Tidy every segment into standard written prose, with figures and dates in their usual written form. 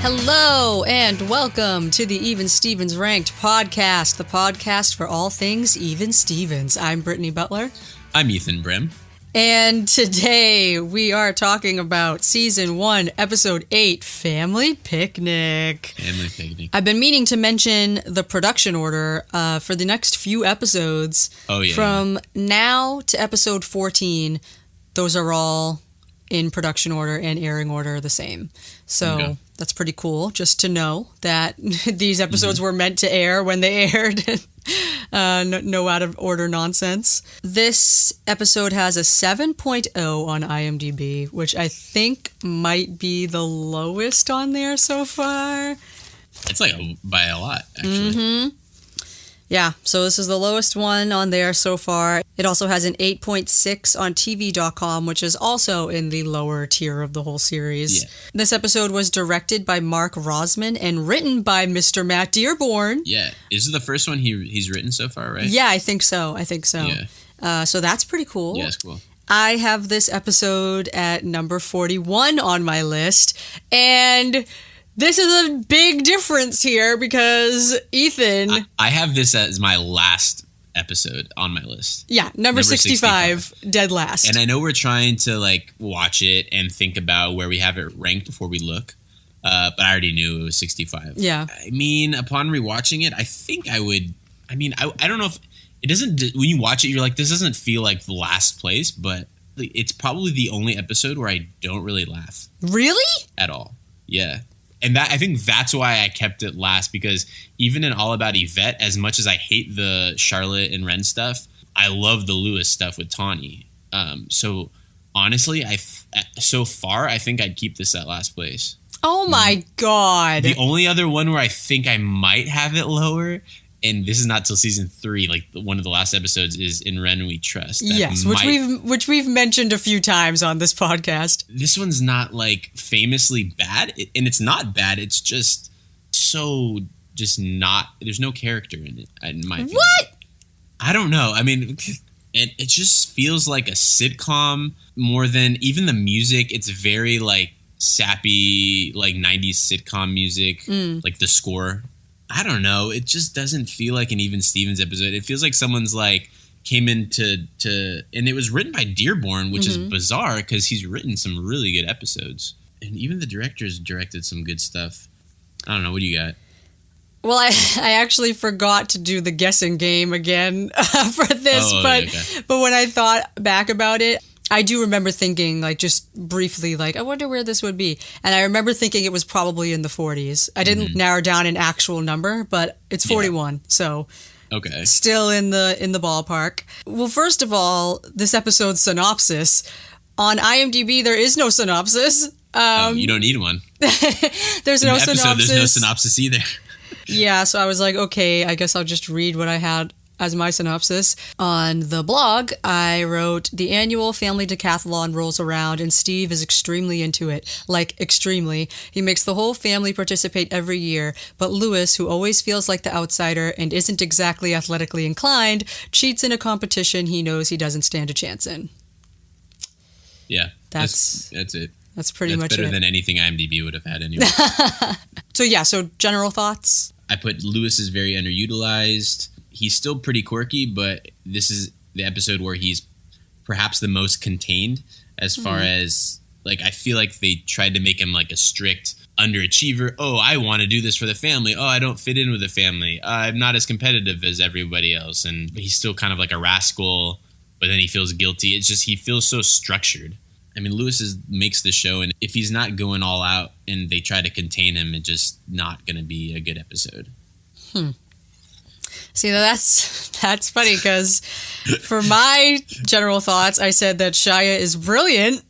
Hello and welcome to the Even Stevens Ranked podcast, the podcast for all things Even Stevens. I'm Brittany Butler. I'm Ethan Brim. And today we are talking about Season 1, Episode 8, Family Picnic. Family Picnic. I've been meaning to mention the production order for the next few episodes. From now to Episode 14, those are all in production order and airing order the same. So that's pretty cool just to know that these episodes were meant to air when they aired. No out of order nonsense. This episode has a 7.0 on IMDb, which I think might be the lowest on there so far. It's like by a lot, actually. Yeah, so this is the lowest one on there so far. It also has an 8.6 on TV.com, which is also in the lower tier of the whole series. Yeah. This episode was directed by Mark Rosman and written by Mr. Matt Dearborn. Yeah. Is it the first one he's written so far, right? Yeah, I think so. Yeah. So that's pretty cool. Yeah, it's cool. I have this episode at number 41 on my list, and this is a big difference here because Ethan... I have this as my last episode on my list. Yeah, number 65, dead last. And I know we're trying to watch it and think about where we have it ranked before we look, but I already knew it was 65. Yeah. I mean, upon rewatching it, I think I would... I mean, I don't know if... It doesn't... When you watch it, you're like, this doesn't feel like the last place, but it's probably the only episode where I don't really laugh. Really? At all. Yeah. And I think that's why I kept it last, because even in All About Yvette, as much as I hate the Charlotte and Ren stuff, I love the Lewis stuff with Tawny. So honestly, so far, I think I'd keep this at last place. Oh my God. The only other one where I think I might have it lower, and this is not till season 3, one of the last episodes, is In Ren We Trust. Yes, which we've mentioned a few times on this podcast. This one's not famously bad, and it's not bad. It's just so not. There's no character in it, in my opinion. What? I don't know. I mean, it just feels like a sitcom more than even the music. It's very sappy 90s sitcom music, like the score. I don't know. It just doesn't feel like an Even Stevens episode. It feels like someone's came in to and it was written by Dearborn, which is bizarre because he's written some really good episodes. And even the directors directed some good stuff. I don't know. What do you got? Well, I actually forgot to do the guessing game again for this, but when I thought back about it, I do remember thinking, just briefly, I wonder where this would be. And I remember thinking it was probably in the 40s. I didn't narrow down an actual number, but it's 41. So still in the ballpark. Well, first of all, this episode's synopsis. On IMDb, there is no synopsis. You don't need one. There's no synopsis. There's no synopsis either. Yeah, so I was like, okay, I guess I'll just read what I had as my synopsis. On the blog, I wrote, the annual family decathlon rolls around and Steve is extremely into it. Extremely. He makes the whole family participate every year, but Lewis, who always feels like the outsider and isn't exactly athletically inclined, cheats in a competition he knows he doesn't stand a chance in. Yeah, that's it. That's pretty much better it. than anything IMDb would have had anyway. So general thoughts? I put Lewis is very underutilized. He's still pretty quirky, but this is the episode where he's perhaps the most contained as far as, I feel like they tried to make him a strict underachiever. Oh, I want to do this for the family. Oh, I don't fit in with the family. I'm not as competitive as everybody else. And he's still kind of like a rascal, but then he feels guilty. It's just he feels so structured. I mean, Lewis makes the show, and if he's not going all out and they try to contain him, it's just not going to be a good episode. See, that's funny because for my general thoughts, I said that Shia is brilliant,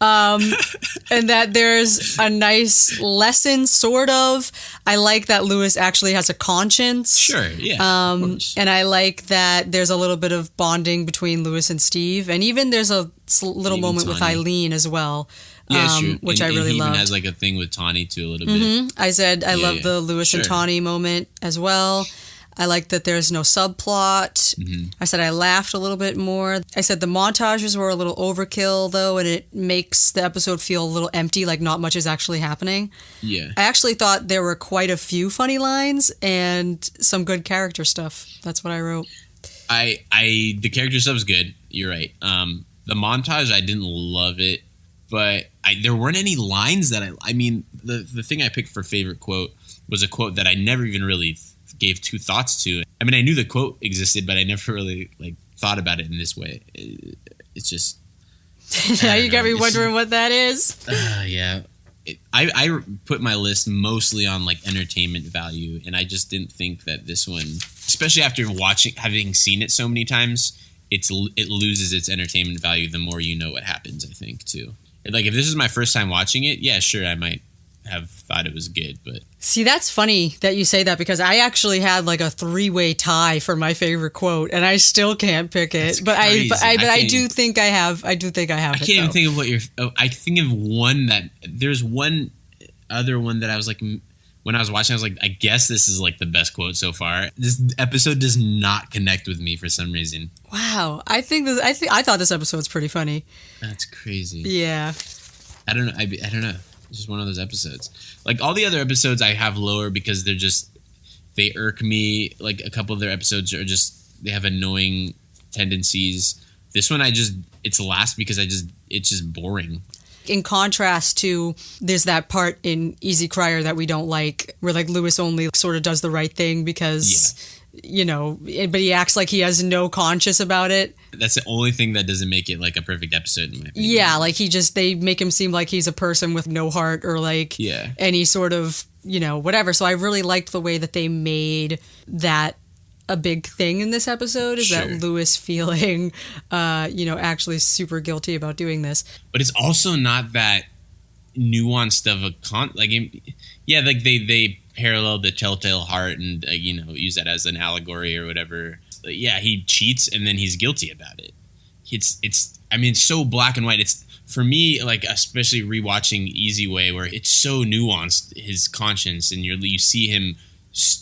and that there's a nice lesson, sort of. I like that Lewis actually has a conscience. Sure, yeah. And I like that there's a little bit of bonding between Lewis and Steve, and even there's a little moment with Eileen as well. Yeah, true. Which I really love. He even has a thing with Tawny too a little bit. I said I love the Lewis and Tawny moment as well. I like that there's no subplot. Mm-hmm. I said I laughed a little bit more. I said the montages were a little overkill, though, and it makes the episode feel a little empty, like not much is actually happening. Yeah. I actually thought there were quite a few funny lines and some good character stuff. That's what I wrote. The character stuff was good. You're right. The montage, I didn't love it, but there weren't any lines that I mean, the thing I picked for favorite quote was a quote that I never even really gave two thoughts to. I mean, I knew the quote existed, but I never really thought about it in this way. It's just now you got me wondering what that is. Yeah, I put my list mostly on entertainment value, and I just didn't think that this one, especially after having seen it so many times, it loses its entertainment value the more you know what happens. I think too. If this is my first time watching it, yeah, sure, I might have thought it was good, but see, that's funny that you say that, because I actually had a 3-way tie for my favorite quote, and I still can't pick it. But I do think I have. I do think I have. I can't even think of what I think of one that there's one other one that I was when I was watching, I was I guess this is the best quote so far. This episode does not connect with me for some reason. Wow, I thought this episode's pretty funny. That's crazy. Yeah. I don't know. I don't know. It's just one of those episodes. All the other episodes I have lower because they irk me. A couple of their episodes are they have annoying tendencies. This one it's last because it's just boring. In contrast to, there's that part in Easy Crier that we don't like, where Lewis only sort of does the right thing because, but he acts like he has no conscience about it. That's the only thing that doesn't make it a perfect episode in my opinion. Yeah, they make him seem like he's a person with no heart or any sort of, whatever. So I really liked the way that they made that a big thing in this episode, is that Lewis feeling, actually super guilty about doing this. But it's also not that nuanced of a they parallel the Telltale Heart and use that as an allegory or whatever. Yeah, he cheats and then he's guilty about it. It's so black and white. It's for me especially rewatching Easy Way, where it's so nuanced, his conscience, and you see him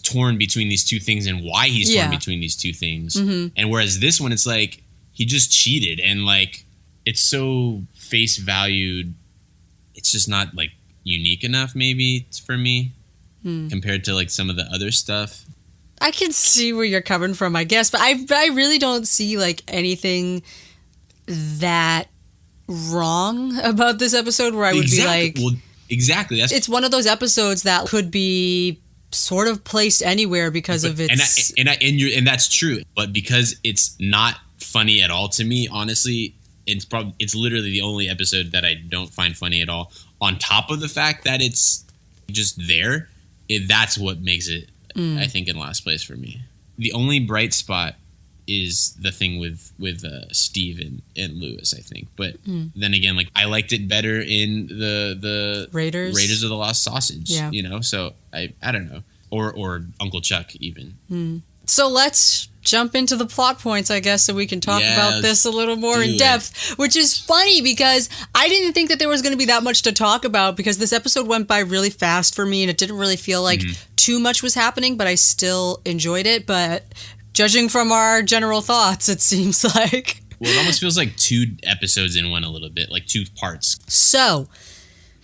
torn between these two things and why he's torn between these two things. Mm-hmm. And whereas this one, it's he just cheated, and it's so face valued. It's just not unique enough maybe for me compared to some of the other stuff. I can see where you're coming from, I guess, but I really don't see anything that wrong about this episode where I would be well, exactly. It's one of those episodes that could be sort of placed anywhere because of its and that's true, but because it's not funny at all to me, honestly, it's literally the only episode that I don't find funny at all, on top of the fact that it's just there. That's what makes it I think in last place for me. The only bright spot is the thing with Steve and Lewis, I think. But then again, I liked it better in the Raiders of the Lost Sausage. Yeah. So I don't know. Or Uncle Chuck even. So let's jump into the plot points, I guess, so we can talk about this a little more in depth, which is funny because I didn't think that there was going to be that much to talk about, because this episode went by really fast for me and it didn't really feel like too much was happening, but I still enjoyed it. But judging from our general thoughts, it seems like... Well, it almost feels like 2 episodes in one a little bit, 2 parts. So...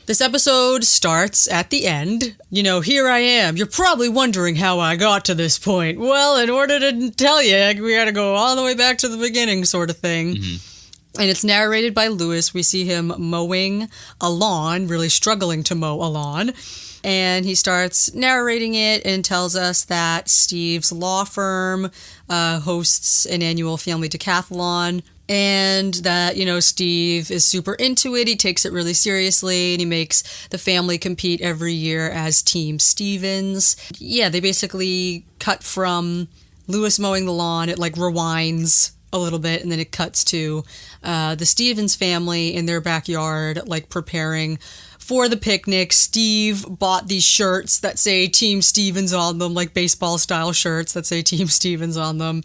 this episode starts at the end. Here I am. You're probably wondering how I got to this point. Well, in order to tell you, we got to go all the way back to the beginning, sort of thing. Mm-hmm. And it's narrated by Lewis. We see him mowing a lawn, really struggling to mow a lawn. And he starts narrating it and tells us that Steve's law firm hosts an annual family decathlon. And that, Steve is super into it. He takes it really seriously, and he makes the family compete every year as Team Stevens. Yeah, they basically cut from Lewis mowing the lawn. It rewinds a little bit, and then it cuts to the Stevens family in their backyard, preparing for the picnic. Steve bought these shirts that say Team Stevens on them, baseball-style shirts that say Team Stevens on them.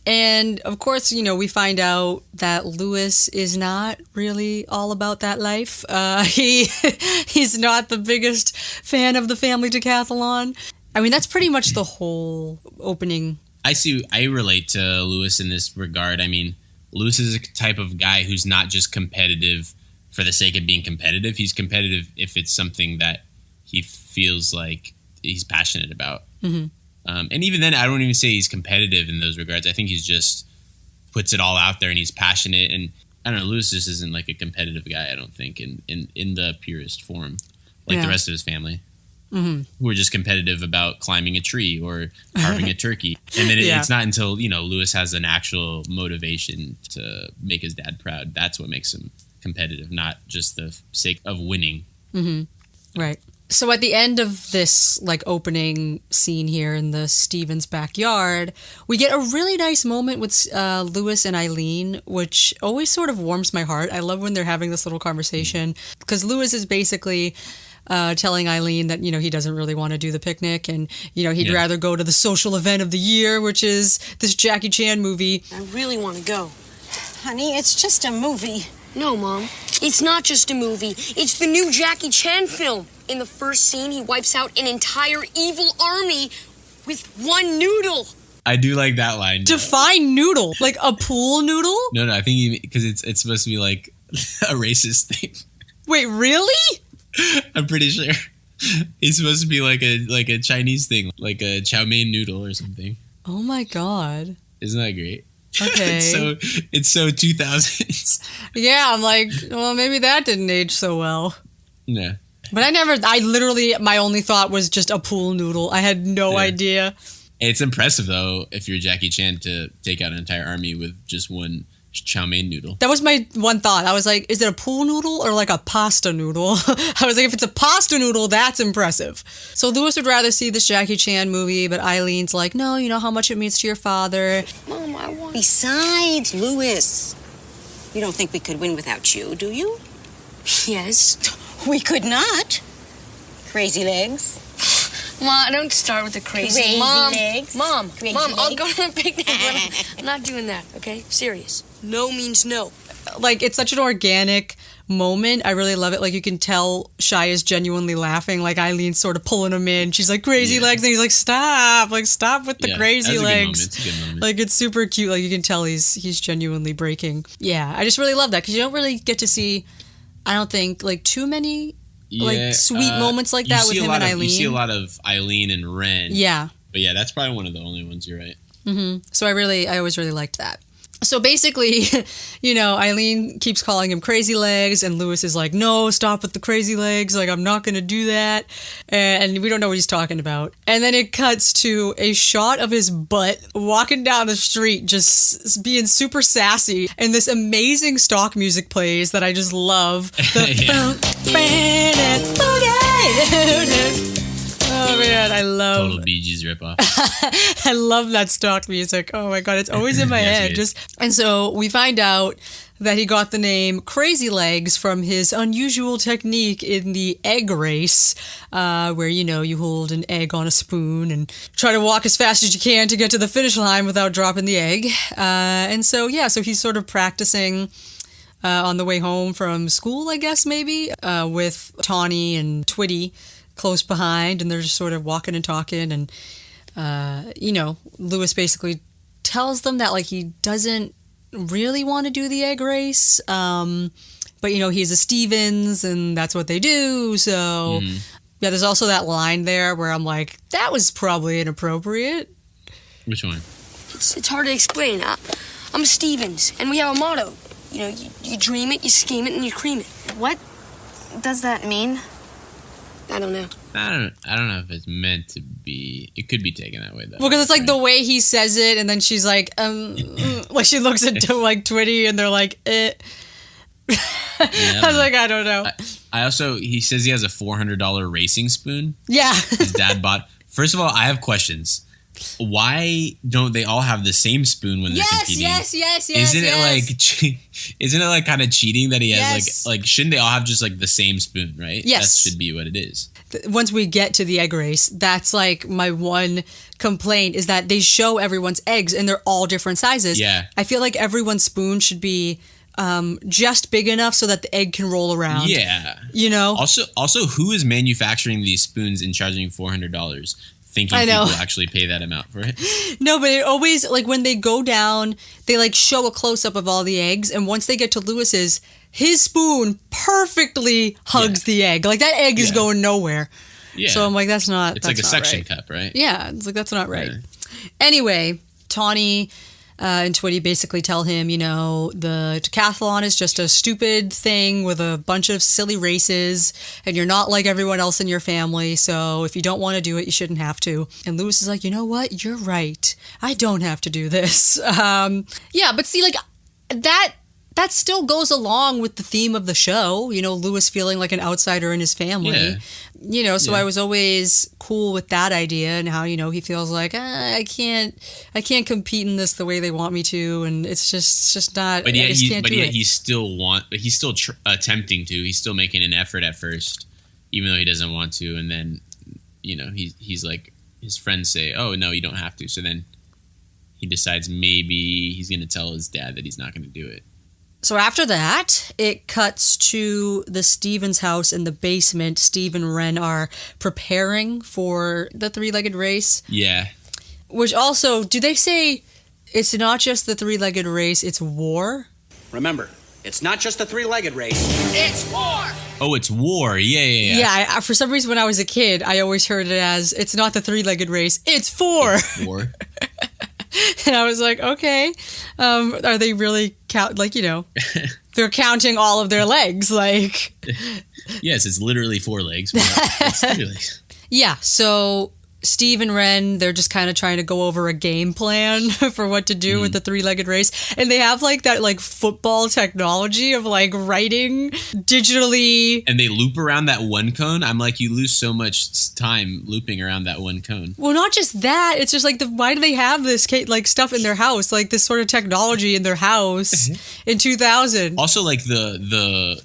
And, of course, we find out that Lewis is not really all about that life. He's not the biggest fan of the family decathlon. I mean, that's pretty much the whole opening. I relate to Lewis in this regard. I mean, Lewis is a type of guy who's not just competitive for the sake of being competitive. He's competitive if it's something that he feels like he's passionate about. Mm-hmm. And even then, I don't even say he's competitive in those regards. I think he's just puts it all out there and he's passionate. And I don't know, Lewis just isn't like a competitive guy, I don't think, in the purest form, like the rest of his family. Mm-hmm. Who are just competitive about climbing a tree or carving a turkey. And then it's not until, Lewis has an actual motivation to make his dad proud. That's what makes him competitive, not just the sake of winning. Mm-hmm. Right. So at the end of this opening scene here in the Stevens backyard, we get a really nice moment with Lewis and Eileen, which always sort of warms my heart. I love when they're having this little conversation because Lewis is basically telling Eileen that, he doesn't really want to do the picnic and, he'd rather go to the social event of the year, which is this Jackie Chan movie. I really want to go. Honey, it's just a movie. No, Mom. It's not just a movie. It's the new Jackie Chan film. In the first scene, he wipes out an entire evil army with one noodle. I do like that line. Define noodle. Like a pool noodle? No, I think because it's supposed to be like a racist thing. Wait, really? I'm pretty sure. It's supposed to be like a Chinese thing, like a chow mein noodle or something. Oh my God. Isn't that great? Okay. It's so 2000s. Yeah, I'm like, well, maybe that didn't age so well. Yeah. But I literally, my only thought was just a pool noodle. I had no idea. It's impressive, though, if you're Jackie Chan, to take out an entire army with just one chow mein noodle. That was my one thought. I was like, is it a pool noodle or like a pasta noodle? I was like, if it's a pasta noodle, that's impressive. So Lewis would rather see this Jackie Chan movie, but Eileen's like, no, you know how much it means to your father. Mom, I want... Besides, Lewis, you don't think we could win without you, do you? Yes. We could not. Crazy legs. Mom, don't start with the crazy legs. Mom, crazy I'll legs. go to the picnic, but I'm not doing that, okay? Serious. No means no. Like, it's such an organic moment. I really love it. Like, you can tell Shia is genuinely laughing. Like, Eileen's sort of pulling him in. She's like, crazy legs. And he's like, stop. Like, stop with the crazy legs. It's a good moment. Like, it's super cute. Like, you can tell he's genuinely breaking. Yeah, I just really love that because you don't really get to see, I don't think, like, too many sweet moments like that with him and Eileen. You see a lot of Eileen and Ren. Yeah. But yeah, that's probably one of the only ones, you're right. Mm-hmm. So I always really liked that. So basically, Eileen keeps calling him crazy legs and Lewis is like, no, stop with the crazy legs. Like, I'm not going to do that. And we don't know what he's talking about. And then it cuts to a shot of his butt walking down the street, just being super sassy. And this amazing stock music plays that I just love. Oh man, I love total Bee Gees ripoff. I love that stock music. Oh my God, it's always in my head. And so we find out that he got the name Crazy Legs from his unusual technique in the egg race, where you hold an egg on a spoon and try to walk as fast as you can to get to the finish line without dropping the egg. So he's sort of practicing on the way home from school, I guess maybe, with Tawny and Twitty close behind, and they're just sort of walking and talking, and Lewis basically tells them that like he doesn't really want to do the egg race, but he's a Stevens and that's what they do. So yeah, there's also that line there where I'm like, that was probably inappropriate. Which one? It's hard to explain. I'm a Stevens, and we have a motto. You dream it, you scheme it, and you cream it. What does that mean? I don't know. I don't know if it's meant to be. It could be taken that way, though. Well, because it's like the way he says it, and then she's like, like she looks into like Twitty, and they're like, I was like, I don't know. He says he has a $400 racing spoon. Yeah. His dad bought. First of all, I have questions. Why don't they all have the same spoon when they're competing? Yes. Isn't it like kind of cheating that he has like shouldn't they all have just like the same spoon, right? Yes. That should be what it is. Once we get to the egg race, that's like my one complaint is that they show everyone's eggs and they're all different sizes. Yeah. I feel like everyone's spoon should be just big enough so that the egg can roll around. Yeah. Also, who is manufacturing these spoons and charging $400? thinking people actually pay that amount for it. No, but it always, like, when they go down, they, like, show a close-up of all the eggs, and once they get to Lewis's, his spoon perfectly hugs the egg. Like, that egg is going nowhere. Yeah. So I'm like, that's not It's like a suction cup, right? Yeah, it's like, that's not right. Yeah. Anyway, Tawny and Twitty basically tell him, you know, the decathlon is just a stupid thing with a bunch of silly races, and you're not like everyone else in your family, so if you don't want to do it, you shouldn't have to. And Lewis is like, you know what? You're right. I don't have to do this. Yeah, but see, like, that still goes along with the theme of the show, you know, Lewis feeling like an outsider in his family. Yeah. You know, so I was always cool with that idea, and how, you know, he feels like, I can't compete in this the way they want me to, and it's just not. But yet, he's still attempting to. He's still making an effort at first, even though he doesn't want to. And then, you know, he's like, his friends say, "Oh no, you don't have to." So then he decides maybe he's going to tell his dad that he's not going to do it. So after that, it cuts to the Stevens house in the basement. Steve and Ren are preparing for the three-legged race. Yeah. Which also, do they say it's not just the three-legged race, it's war? Remember, it's not just a three-legged race. It's war! Oh, it's war. Yeah. Yeah, for some reason when I was a kid, I always heard it as, it's not the three-legged race, it's four. It's war. And I was like, okay, are they really like, you know, they're counting all of their legs, like. Yes, it's literally 4 legs. Yeah, so Steve and Ren, they're just kind of trying to go over a game plan for what to do with the three-legged race. And they have like that like football technology of like writing digitally. And they loop around that one cone. I'm like, you lose so much time looping around that one cone. Well, not just that. It's just like, why do they have this like stuff in their house? Like this sort of technology in their house in 2000. Also, like the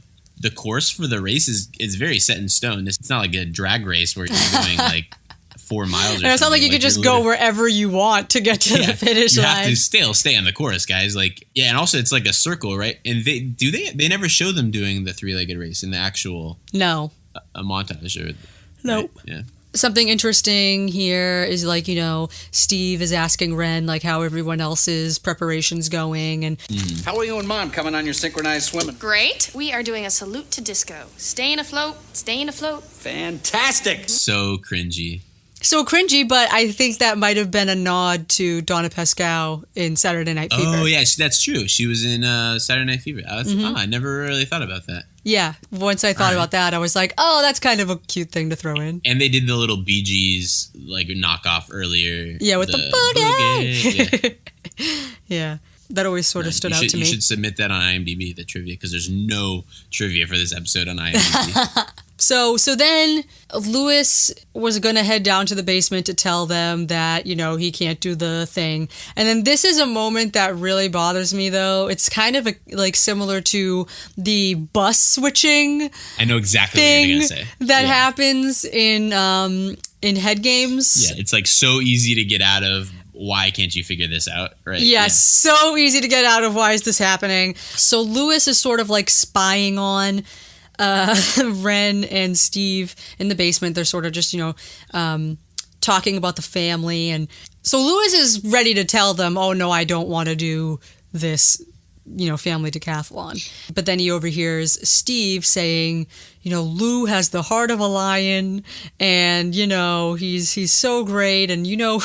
course for the race is very set in stone. It's not like a drag race where you're doing like 4 miles. And it's not like you could just go wherever you want to get to the finish line. You have to stay on the course, guys. Like, yeah, and also it's like a circle, right? And they never show them doing the three-legged race in the actual a montage or nope. Right? Yeah. Something interesting here is like, you know, Steve is asking Ren like how everyone else's preparation's going, and how are you and Mom coming on your synchronized swimming? Great. We are doing a salute to disco. Staying afloat. Fantastic. So cringy. So cringy, but I think that might have been a nod to Donna Pascal in Saturday Night Fever. Oh, yeah, that's true. She was in Saturday Night Fever. I never really thought about that. Yeah, once I thought about that, I was like, oh, that's kind of a cute thing to throw in. And they did the little Bee Gees like knockoff earlier. Yeah, with the boogie. Yeah, that always sort of stood out to me. You should submit that on IMDb, the trivia, because there's no trivia for this episode on IMDb. So then Lewis was going to head down to the basement to tell them that, you know, he can't do the thing. And then this is a moment that really bothers me, though. It's kind of like similar to the bus switching. I know exactly what you're going to say. That happens in head games. Yeah, it's like so easy to get out of. Why can't you figure this out? Right? Yeah, so easy to get out of. Why is this happening? So Lewis is sort of like spying on Ren and Steve in the basement. They're sort of just, you know, talking about the family. And so Lewis is ready to tell them, oh, no, I don't want to do this, you know, family decathlon. But then he overhears Steve saying, you know, Lou has the heart of a lion, and, you know, he's so great. And, you know,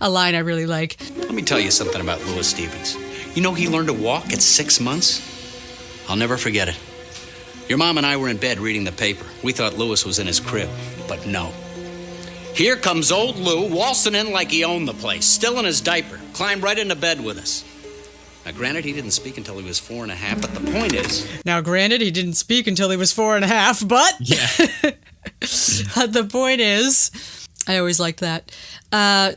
a line I really like. Let me tell you something about Louis Stevens. You know, he learned to walk at 6 months. I'll never forget it. Your mom and I were in bed reading the paper. We thought Louis was in his crib, but no. Here comes old Lou, waltzing in like he owned the place, still in his diaper, climbed right into bed with us. Now, granted, he didn't speak until he was 4.5, but the point is... Now, granted, he didn't speak until he was 4.5, but... Yeah. The point is... I always liked that.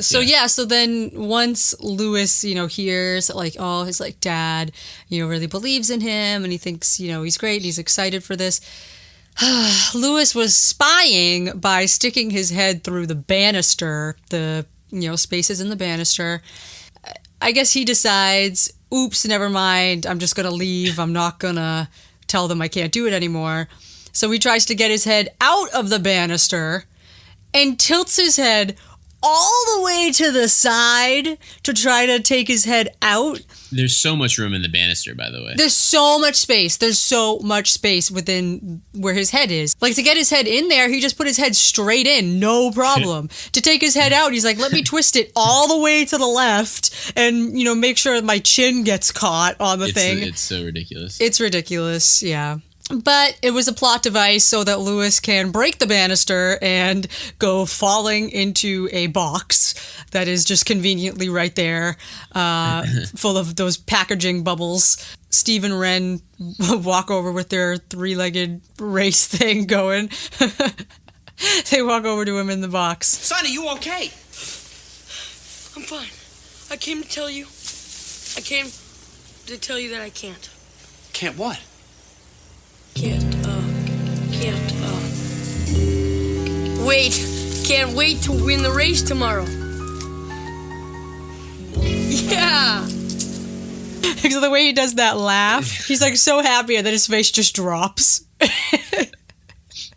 So then once Lewis, you know, hears like, oh, his like dad, you know, really believes in him, and he thinks, you know, he's great and he's excited for this. Lewis was spying by sticking his head through the banister, the, you know, spaces in the banister. I guess he decides, oops, never mind. I'm just going to leave. I'm not going to tell them I can't do it anymore. So he tries to get his head out of the banister and tilts his head all the way to the side to try to take his head out. There's so much room in the banister, by the way. There's so much space. There's so much space within where his head is. Like, to get his head in there, he just put his head straight in, no problem. To take his head out, he's like, let me twist it all the way to the left and, you know, make sure my chin gets caught on the thing. It's so ridiculous. It's ridiculous, yeah. But it was a plot device so that Lewis can break the banister and go falling into a box that is just conveniently right there, full of those packaging bubbles. Steve and Ren walk over with their three-legged race thing going. They walk over to him in the box. Son, are you okay? I'm fine. I came to tell you that I can't. Can't what? Can't wait to win the race tomorrow. Yeah. Because of the way he does that laugh, he's like so happy and then his face just drops.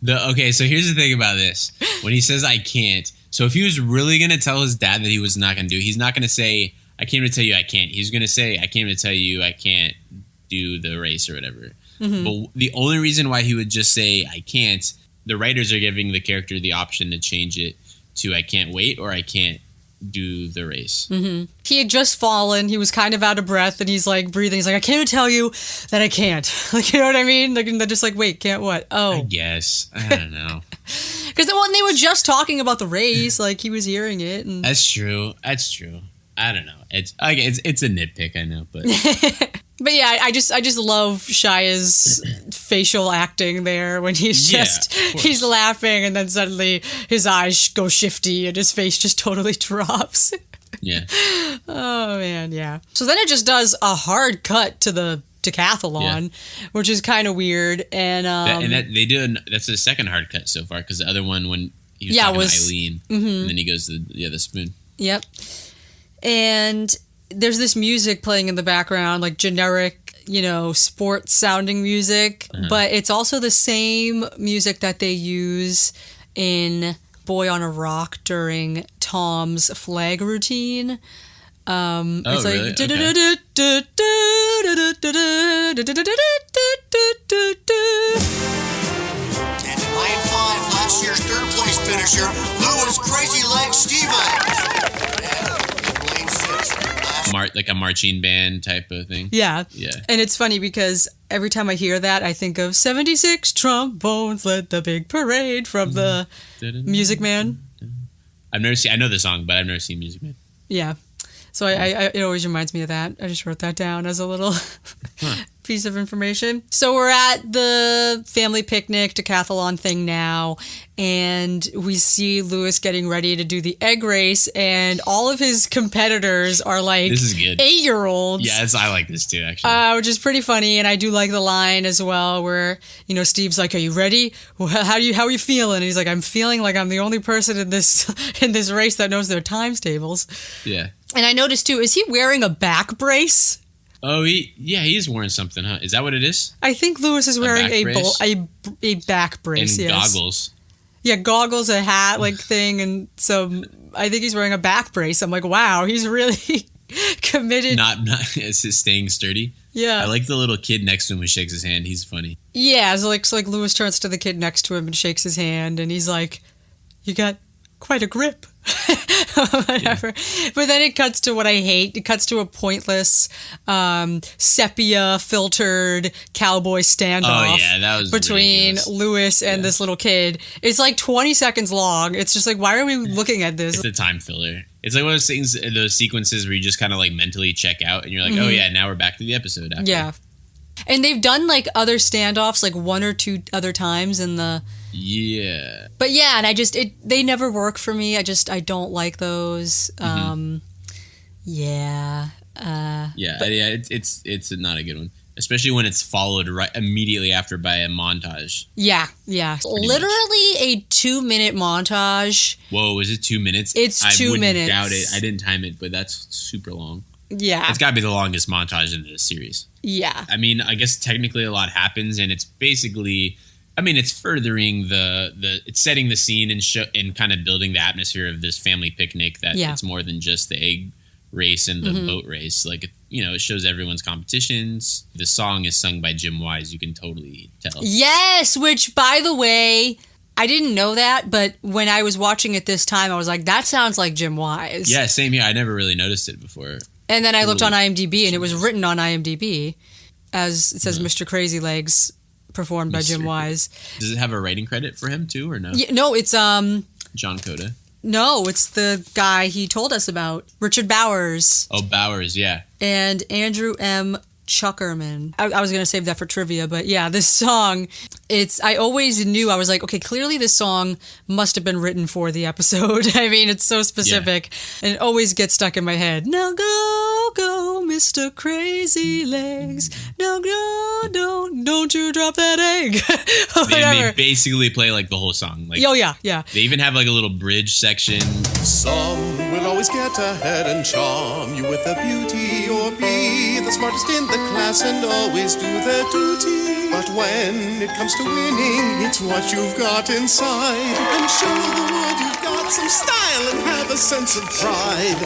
Okay, so here's the thing about this. When he says I can't, so if he was really going to tell his dad that he was not going to do it, he's not going to say, I came to tell you I can't. He's going to say, I came to tell you I can't do the race or whatever. Mm-hmm. But the only reason why he would just say I can't, the writers are giving the character the option to change it to I can't wait or I can't do the race. Mm-hmm. He had just fallen. He was kind of out of breath and he's like breathing. He's like, I came to tell you that I can't. Like, you know what I mean? Like, they're just like, wait, can't what? Oh. I guess. I don't know. Because when they were just talking about the race, like he was hearing it. And... That's true. I don't know. It's a nitpick, I know, but... But yeah, I just love Shia's facial acting there when he's he's laughing and then suddenly his eyes go shifty and his face just totally drops. Yeah. Oh man, yeah. So then it just does a hard cut to the decathlon, which is kind of weird. And that's the second hard cut so far because the other one when he was talking to Eileen, and then he goes to the spoon. Yep. And there's this music playing in the background, like generic, you know, sports sounding music, but it's also the same music that they use in Boy on a Rock during Tom's flag routine. It's like, And in lane 5, last year's third place finisher, Lewis Crazy Legs Steven. Like a marching band type of thing. Yeah. Yeah. And it's funny because every time I hear that, I think of 76 trombones led the big parade from the Music Man. I know the song, but I've never seen Music Man. Yeah. So it always reminds me of that. I just wrote that down as a little piece of information. So we're at the family picnic decathlon thing now, and we see Lewis getting ready to do the egg race, and all of his competitors are like this is good 8-year-olds. Yeah, I like this too, actually. Which is pretty funny, and I do like the line as well where, you know, Steve's like, "Are you ready? How are you feeling?" And he's like, "I'm feeling like I'm the only person in this race that knows their times tables." Yeah. And I noticed too, is he wearing a back brace? Oh, he's wearing something, huh? Is that what it is? I think Lewis is wearing a back brace. And yes. goggles. Yeah, goggles, a hat, like thing, and so I think he's wearing a back brace. I'm like, wow, he's really committed. Not it's staying sturdy. Yeah. I like the little kid next to him who shakes his hand. He's funny. Yeah, so like Lewis turns to the kid next to him and shakes his hand, and he's like, "You got quite a grip." Whatever. Yeah. But then it cuts to what I hate. It cuts to a pointless sepia filtered cowboy standoff that was between ridiculous. Lewis and this little kid. It's like 20 seconds long. It's just like, why are we looking at this? It's a time filler. It's like one of those things, those sequences where you just kind of like mentally check out and you're like, oh yeah, now we're back to the episode after. Yeah. And they've done like other standoffs like one or two other times in the... Yeah. But yeah, and they never work for me. I don't like those. Yeah, it's not a good one. Especially when it's followed right immediately after by a montage. Yeah. Literally a 2-minute montage. Whoa, is it 2 minutes? It's 2 minutes. I wouldn't doubt it. I didn't time it, but that's super long. Yeah. It's got to be the longest montage in the series. Yeah. I mean, I guess technically a lot happens, and it's basically I mean, it's furthering it's setting the scene and kind of building the atmosphere of this family picnic that it's more than just the egg race and the boat race. Like, it shows everyone's competitions. The song is sung by Jim Wise. You can totally tell. Yes, which, by the way, I didn't know that, but when I was watching it this time, I was like, that sounds like Jim Wise. Yeah, same here. I never really noticed it before. And then I looked on IMDb, and it was written on IMDb as it says Mr. Crazy Legs, performed by Jim Wise. Does it have a writing credit for him too, or no? Yeah, no, it's John Coda. No, it's the guy he told us about, Richard Bowers. Oh, Bowers, yeah. And Andrew M. Chuckerman. I was going to save that for trivia, but yeah, this song, I always knew, I was like, okay, clearly this song must have been written for the episode. I mean, it's so specific, and it always gets stuck in my head. Now go, go, Mr. Crazy Legs. Now go, don't you drop that egg. They basically play like the whole song. Like, oh, yeah. They even have like a little bridge section. Some will always get ahead and charm you with their beauty, or be the smartest in the class and always do their duty. But when it comes to winning, it's what you've got inside. And show the world you've got some style and have a sense of pride.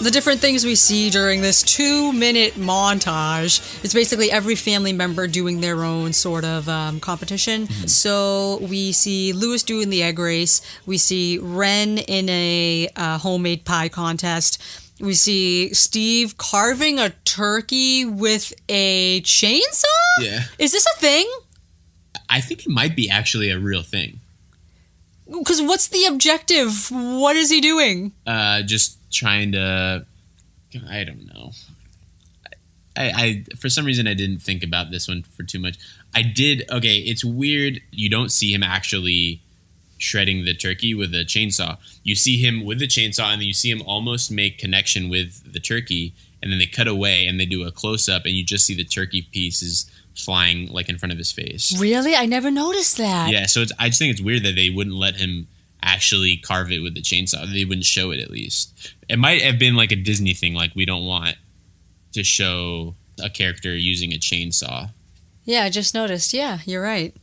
The different things we see during this 2-minute montage is basically every family member doing their own sort of competition. So we see Lewis doing the egg race. We see Ren in a homemade pie contest. We see Steve carving a turkey with a chainsaw? Yeah. Is this a thing? I think it might be actually a real thing. Because what's the objective? What is he doing? Just trying to, I don't know. I for some reason I didn't think about this one for too much. Okay, it's weird. You don't see him actually shredding the turkey with a chainsaw. You see him with the chainsaw, and then you see him almost make connection with the turkey, and then they cut away and they do a close-up, and you just see the turkey pieces flying like in front of his face. Really? I never noticed that. Yeah, so I just think it's weird that they wouldn't let him actually carve it with the chainsaw. They wouldn't show it, at least. It might have been like a Disney thing, like we don't want to show a character using a chainsaw. Yeah, I just noticed. Yeah, you're right.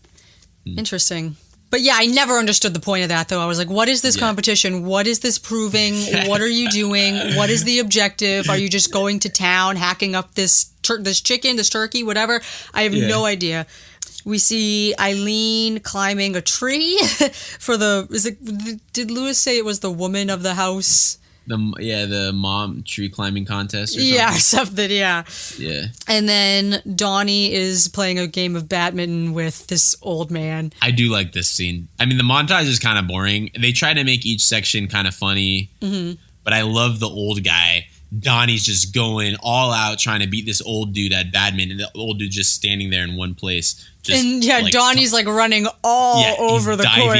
Interesting. But yeah, I never understood the point of that, though. I was like, what is this competition? What is this proving? What are you doing? What is the objective? Are you just going to town, hacking up this chicken, this turkey, whatever? I have no idea. We see Eileen climbing a tree did Lewis say it was the woman of the house? The mom tree climbing contest or something. Yeah, something, yeah. Yeah. And then Donnie is playing a game of badminton with this old man. I do like this scene. I mean, the montage is kind of boring. They try to make each section kind of funny, but I love the old guy. Donnie's just going all out trying to beat this old dude at badminton, and the old dude just standing there in one place. Donnie's like running all over the court.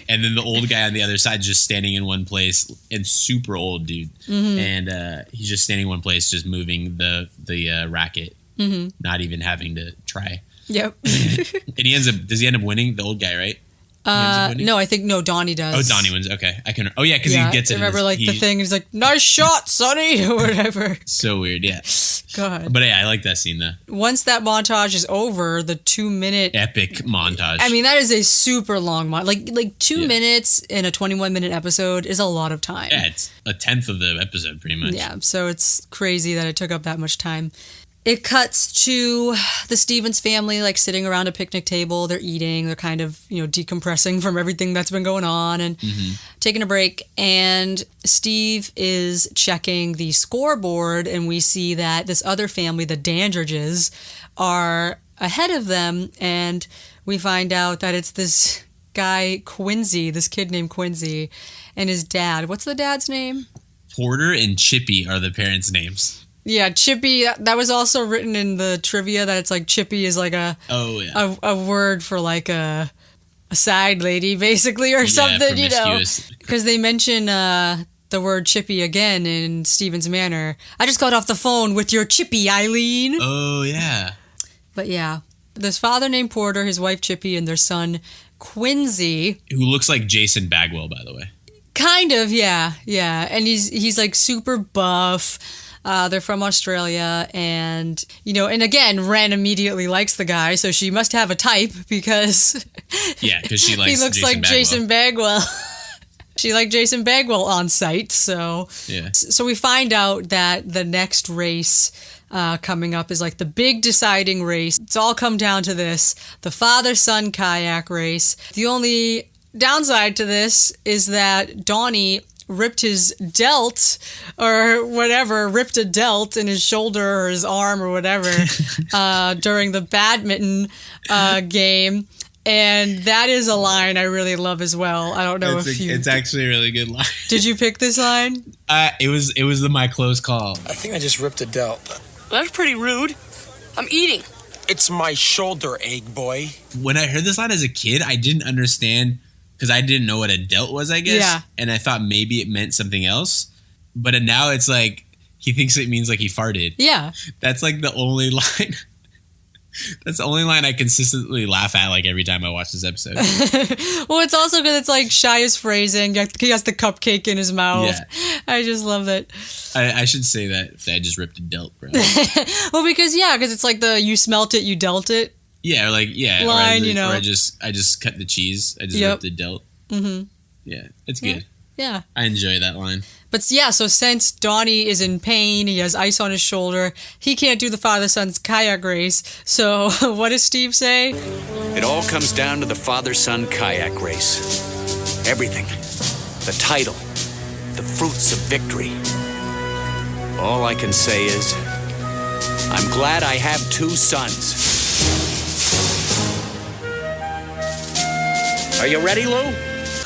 And then the old guy on the other side just standing in one place, and super old dude. And he's just standing in one place, just moving the racket, not even having to try. Yep. And does he end up winning? The old guy, right? No, Donnie does. Oh, Donnie wins. Okay. Because he gets it. Remember, the thing, he's like, nice shot, Sonny, or whatever. So weird, yeah. God. But yeah, I like that scene, though. Once that montage is over, the 2-minute... Epic montage. I mean, that is a super long montage. Like 2 minutes in a 21-minute episode is a lot of time. Yeah, it's a tenth of the episode, pretty much. Yeah, so it's crazy that it took up that much time. It cuts to the Stevens family, like, sitting around a picnic table. They're eating. They're kind of, decompressing from everything that's been going on and taking a break. And Steve is checking the scoreboard, and we see that this other family, the Dandridges, are ahead of them. And we find out that it's this guy, Quincy, this kid named Quincy, and his dad. What's the dad's name? Porter and Chippy are the parents' names. Yeah, Chippy, that was also written in the trivia that it's like Chippy is like a word for like a side lady, basically, or something, because they mention the word Chippy again in Stephen's Manor. I just got off the phone with your Chippy, Eileen. Oh, yeah. But yeah, this father named Porter, his wife Chippy, and their son Quincy, who looks like Jason Bagwell, by the way. Kind of, yeah. And he's like super buff. They're from Australia, and and again, Ren immediately likes the guy, so she must have a type because she likes he looks Jason like Bagwell. Jason Bagwell. She liked Jason Bagwell on site, so we find out that the next race coming up is like the big deciding race. It's all come down to this: the father-son kayak race. The only downside to this is that Donnie ripped his delt or whatever, ripped a delt in his shoulder or his arm or whatever during the badminton game. And that is a line I really love as well. I don't know It's actually a really good line. Did you pick this line? It was my close call. I think I just ripped a delt. That's pretty rude. I'm eating. It's my shoulder ache, boy. When I heard this line as a kid, I didn't understand because I didn't know what a delt was, I guess. Yeah. And I thought maybe it meant something else. But now it's like he thinks it means like he farted. Yeah. That's like the only line. That's the only line I consistently laugh at like every time I watch this episode. Well, it's also because it's like shyest phrasing. He has the cupcake in his mouth. Yeah. I just love it. I should say that if I just ripped a delt, bro. Well, because it's like the you smelt it, you dealt it. Yeah, like line, or I just cut the cheese. I just ripped the delt. Mm-hmm. Yeah, it's good. Yeah. I enjoy that line. But yeah, so since Donnie is in pain, he has ice on his shoulder, he can't do the father-son's kayak race. So what does Steve say? It all comes down to the father-son kayak race. Everything. The title. The fruits of victory. All I can say is, I'm glad I have 2 sons. Are you ready, Lou?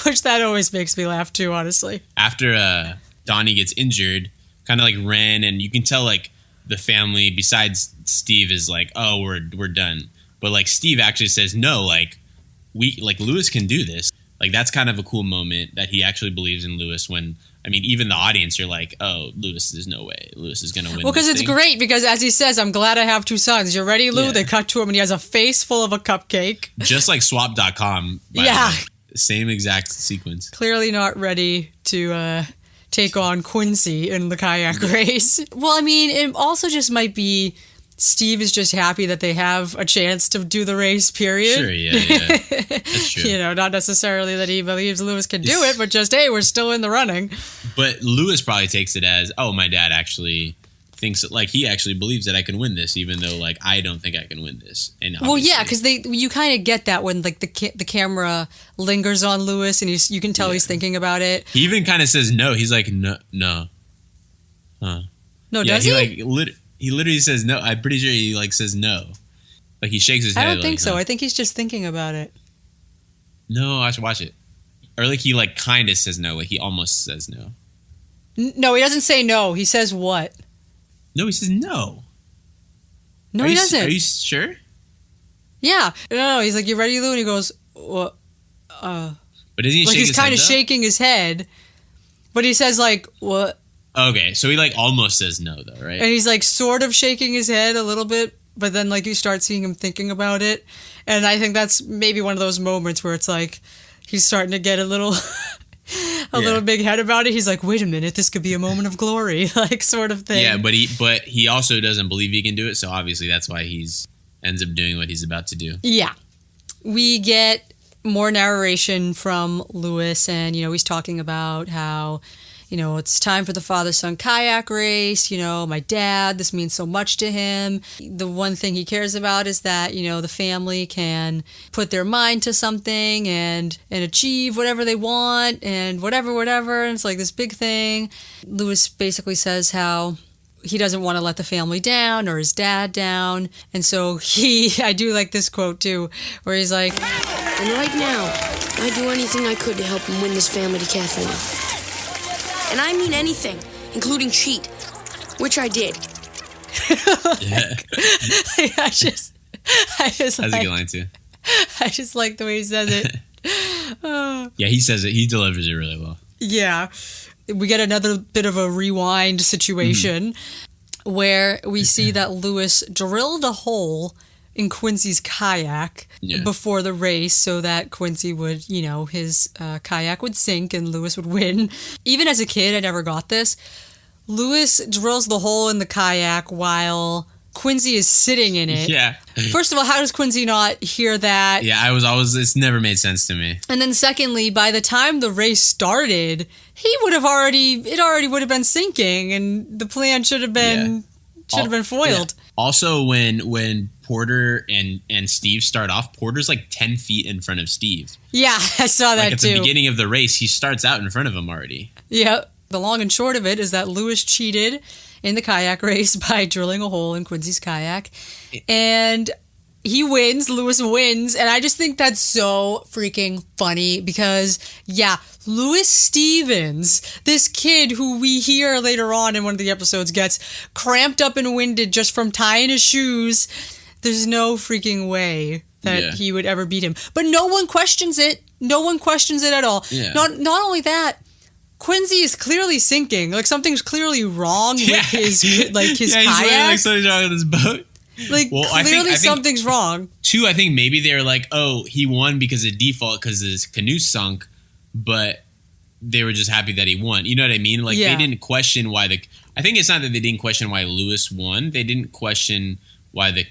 Which that always makes me laugh too, honestly. After Donnie gets injured, kind of like Ren, and you can tell like the family besides Steve is like, oh, we're done. But like Steve actually says, no, like Lewis can do this. Like that's kind of a cool moment that he actually believes in Lewis when, I mean, even the audience, you're like, oh, Lewis, there's no way Lewis is going to win. Well, because it's great because as he says, I'm glad I have 2 sons. You're ready, Lou? Yeah. They cut to him and he has a face full of a cupcake. Just like swap.com. Yeah. Same exact sequence. Clearly not ready to take on Quincy in the kayak race. Well, I mean, it also just might be Steve is just happy that they have a chance to do the race, period. Sure, yeah. That's true. Not necessarily that he believes Lewis can do it, but just, hey, we're still in the running. But Lewis probably takes it as, oh, my dad actually thinks like he actually believes that I can win this, even though like I don't think I can win this. And well, yeah, because you kind of get that when like the camera lingers on Lewis and you can tell he's thinking about it. He even kind of says no. He's like no, no, does he? He literally says no. I'm pretty sure he like says no. Like he shakes his head. I don't think so. I think he's just thinking about it. No, I should watch it. Or like he like kind of says no. Like he almost says no. No, he doesn't say no. He says what? No, he says no. No, he doesn't. Are you sure? Yeah. No. He's like, you ready, Lou? And he goes, what? But isn't he like he's kind of shaking his head. But he says like, what? Okay, so he like almost says no though, right? And he's like sort of shaking his head a little bit, but then like you start seeing him thinking about it. And I think that's maybe one of those moments where it's like he's starting to get a little little big head about it. He's like, wait a minute, this could be a moment of glory, like sort of thing. Yeah, but he also doesn't believe he can do it, so obviously that's why he's ends up doing what he's about to do. Yeah. We get more narration from Lewis, and he's talking about how it's time for the father-son kayak race. My dad, this means so much to him. The one thing he cares about is that, the family can put their mind to something and achieve whatever they want and whatever. And it's like this big thing. Lewis basically says how he doesn't want to let the family down or his dad down. And so I do like this quote too, where he's like, and right now, I'd do anything I could to help him win this family decathlon. And I mean anything, including cheat, which I did. I just that's a good line too. I just like the way he says it. Yeah, he says it. He delivers it really well. Yeah. We get another bit of a rewind situation where we see that Lewis drilled a hole in Quincy's kayak before the race so that Quincy would, his kayak would sink and Lewis would win. Even as a kid, I never got this. Lewis drills the hole in the kayak while Quincy is sitting in it. Yeah. First of all, how does Quincy not hear that? Yeah, it's never made sense to me. And then secondly, by the time the race started, it already would have been sinking and the plan should have been foiled. Yeah. Also, when Porter and Steve start off, Porter's like 10 feet in front of Steve. Yeah, I saw that at too. At the beginning of the race, he starts out in front of him already. Yep. The long and short of it is that Lewis cheated in the kayak race by drilling a hole in Quincy's kayak. And he wins. Lewis wins. And I just think that's so freaking funny because, Lewis Stevens, this kid who we hear later on in one of the episodes gets cramped up and winded just from tying his shoes. There's no freaking way that he would ever beat him. But no one questions it. No one questions it at all. Yeah. Not only that, Quincy is clearly sinking. Like something's clearly wrong with his kayak. He's like something's wrong with his boat. Clearly something's wrong. Two, I think maybe they're like, oh, he won because of default because his canoe sunk, but they were just happy that he won. You know what I mean? Like they didn't question why I think it's not that they didn't question why Lewis won. They didn't question why the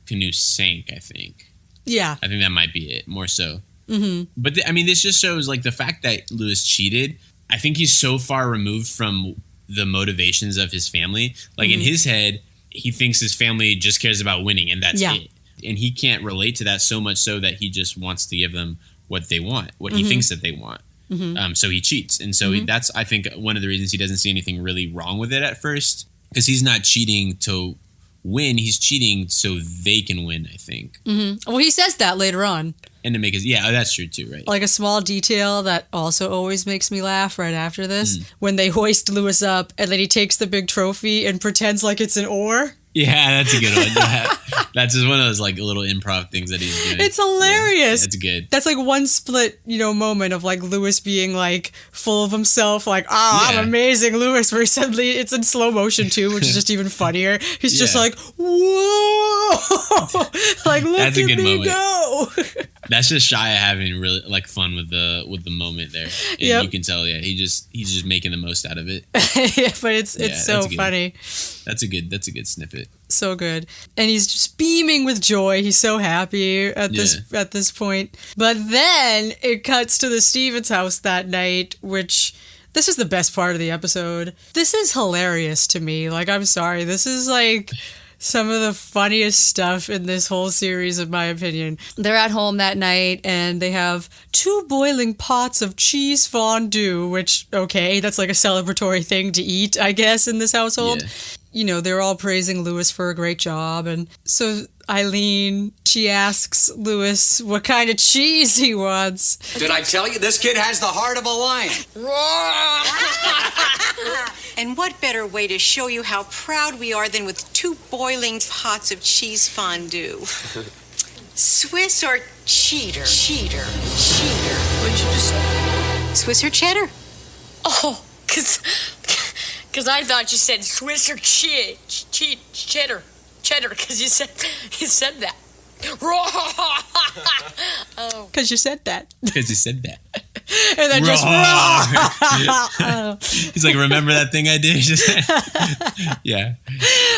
canoe sank, I think. Yeah. I think that might be it, more so. Mm-hmm. But this just shows like the fact that Lewis cheated. I think he's so far removed from the motivations of his family. Like in his head, he thinks his family just cares about winning and that's it. And he can't relate to that so much so that he just wants to give them what they want, what he thinks that they want. So he cheats. And so that's, I think, one of the reasons he doesn't see anything really wrong with it at first. Because he's not cheating to win. He's cheating so they can win, I think. Well, he says that later on. And to make his, that's true too, right? Like a small detail that also always makes me laugh right after this, when they hoist Lewis up and then he takes the big trophy and pretends like it's an oar. Yeah, that's a good one. That's just one of those like little improv things that he's doing. It's hilarious. That's good. That's like one split, moment of like Lewis being like full of himself, like, I'm amazing, Lewis. Where suddenly it's in slow motion too, which is just even funnier. He's just like, whoa, like look that's a at good me moment. go. That's just Shia having really like fun with the moment there, and you can tell, he's just making the most out of it. But it's so funny. That's a good snippet. So good. And he's just beaming with joy. He's so happy at this point. But then it cuts to the Stevens house that night, which this is the best part of the episode. This is hilarious to me. Like, I'm sorry. This is like some of the funniest stuff in this whole series, in my opinion. They're at home that night and they have 2 boiling pots of cheese fondue, which, okay, that's like a celebratory thing to eat, I guess, in this household. They're all praising Lewis for a great job. And so Eileen, she asks Lewis what kind of cheese he wants. Did I tell you this kid has the heart of a lion? And what better way to show you how proud we are than with 2 boiling pots of cheese fondue? Swiss or cheater? Cheater. What did you just say? Swiss or cheddar? Oh, because I thought you said Swiss or cheddar, because you said that. Because you said that. Because you said that. And then just he's like, remember that thing I did? Yeah.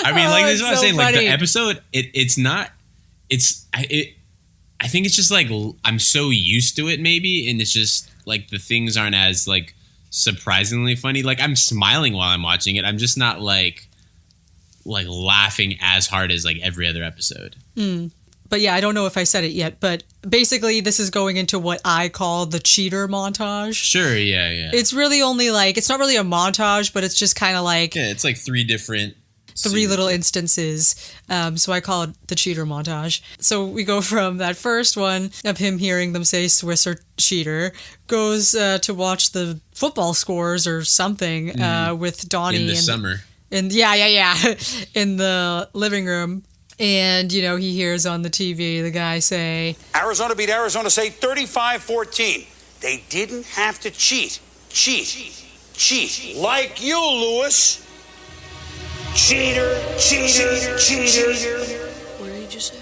I mean, like, this is what I'm saying. Funny. Like, the episode, I think it's just like, I'm so used to it maybe, and it's just like the things aren't as like surprisingly funny. Like, I'm smiling while I'm watching it. I'm just not like laughing as hard as like every other episode. But yeah, I don't know if I said it yet, but basically this is going into what I call the cheater montage. Sure, yeah. It's really only like, it's not really a montage, but it's just kind of like... Yeah, it's like 3 little instances. So I call it the cheater montage. So we go from that first one of him hearing them say Swiss or cheater, goes to watch the football scores or something with Donnie. In the summer. In the living room. And, he hears on the TV the guy say... Arizona beat Arizona State 35-14. They didn't have to cheat. Cheat. Like you, Lewis. Cheater. What did he just say?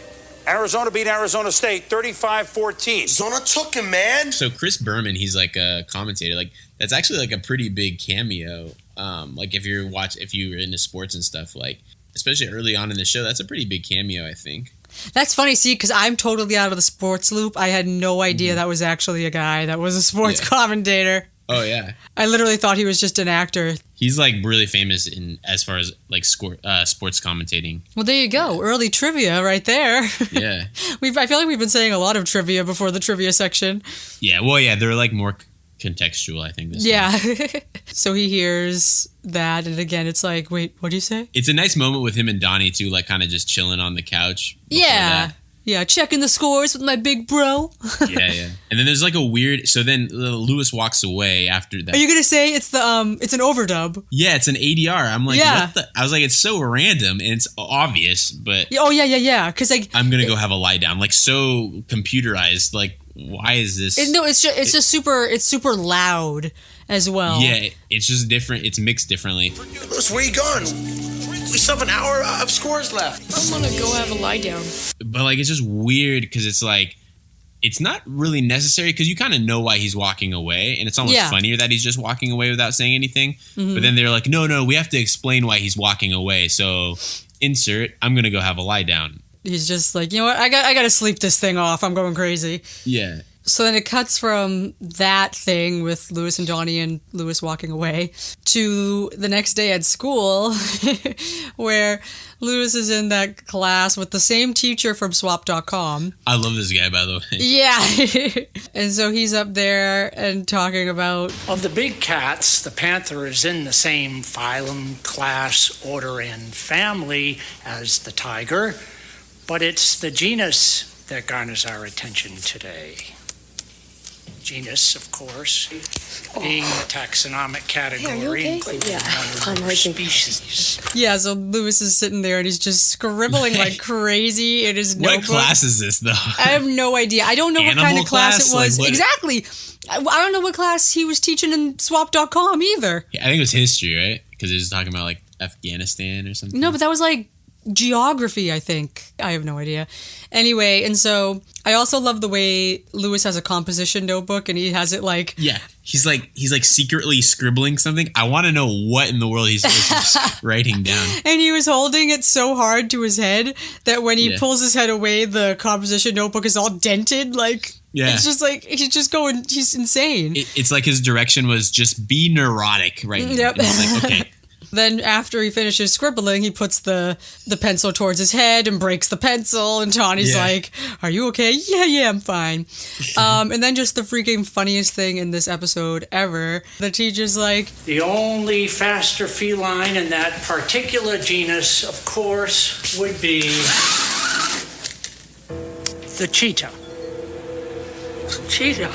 Arizona beat Arizona State 35-14. Zona took him, man. So Chris Berman, he's like a commentator. Like that's actually like a pretty big cameo. Like if you're into sports and stuff, like especially early on in the show, that's a pretty big cameo, I think. That's funny, see, because I'm totally out of the sports loop. I had no idea that was actually a guy that was a sports commentator. Oh yeah, I literally thought he was just an actor. He's like really famous in as far as like sports commentating. Well, there you go, early trivia right there. Yeah, I feel like we've been saying a lot of trivia before the trivia section. Yeah, well, yeah, they're like more contextual, I think. So he hears that, and again, it's like, wait, what do you say? It's a nice moment with him and Donnie too, like kind of just chilling on the couch. Yeah, checking the scores with my big bro. yeah. And then there's like a weird. So then Lewis walks away after that. Are you gonna say it's it's an overdub? Yeah, it's an ADR. I'm like, what the? I was like, it's so random and it's obvious, but oh yeah. Because like, I'm gonna go have a lie down. Like so computerized. Like, why is this? It's super loud as well. Yeah, it's just different. It's mixed differently. Lewis, where you going? We still have an hour of scores left. I'm gonna go have a lie down. But like, it's just weird because it's like, it's not really necessary because you kind of know why he's walking away, and it's almost funnier that he's just walking away without saying anything. Mm-hmm. But then they're like, no, we have to explain why he's walking away. So insert, I'm gonna go have a lie down. He's just like, you know what, I got to sleep this thing off. I'm going crazy. Yeah. So then it cuts from that thing with Lewis and Donnie and Lewis walking away to the next day at school where Lewis is in that class with the same teacher from swap.com. I love this guy, by the way. Yeah. And so he's up there and talking about... Of the big cats, the panther is in the same phylum, class, order, and family as the tiger, but it's the genus that garners our attention today. Genus, of course, being the taxonomic category, including species. Yeah, so Lewis is sitting there and he's just scribbling like crazy in his notebook. What class is this, though? I have no idea. I don't know what kind of class it was. Like, exactly. I don't know what class he was teaching in swap.com either. Yeah, I think it was history, right? Because he was talking about like Afghanistan or something. No, but that was like geography, I think. I have no idea. Anyway, and so I also love the way Lewis has a composition notebook and he has it like... Yeah, he's like secretly scribbling something. I want to know what in the world he's writing down. And he was holding it so hard to his head that when he pulls his head away, the composition notebook is all dented. Like, it's just like, he's insane. It's like his direction was just be neurotic right now. Yep. And it's like, okay. Then after he finishes scribbling, he puts the pencil towards his head and breaks the pencil. And Tawny's like, are you okay? Yeah, I'm fine. And then just the freaking funniest thing in this episode ever. The teacher's like... The only faster feline in that particular genus, of course, would be the cheetah. Cheetah.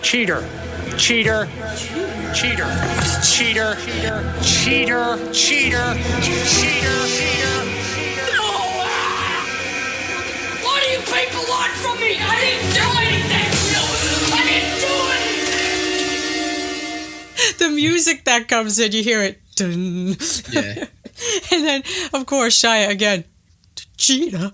Cheater. Cheater. Cheater. Cheater. Cheater. Cheater. Cheater. Cheater. No! What do you people want from me? I didn't do anything! I didn't do The music that comes in, you hear it. Dun. Yeah. And then, of course, Shia again. Cheetah.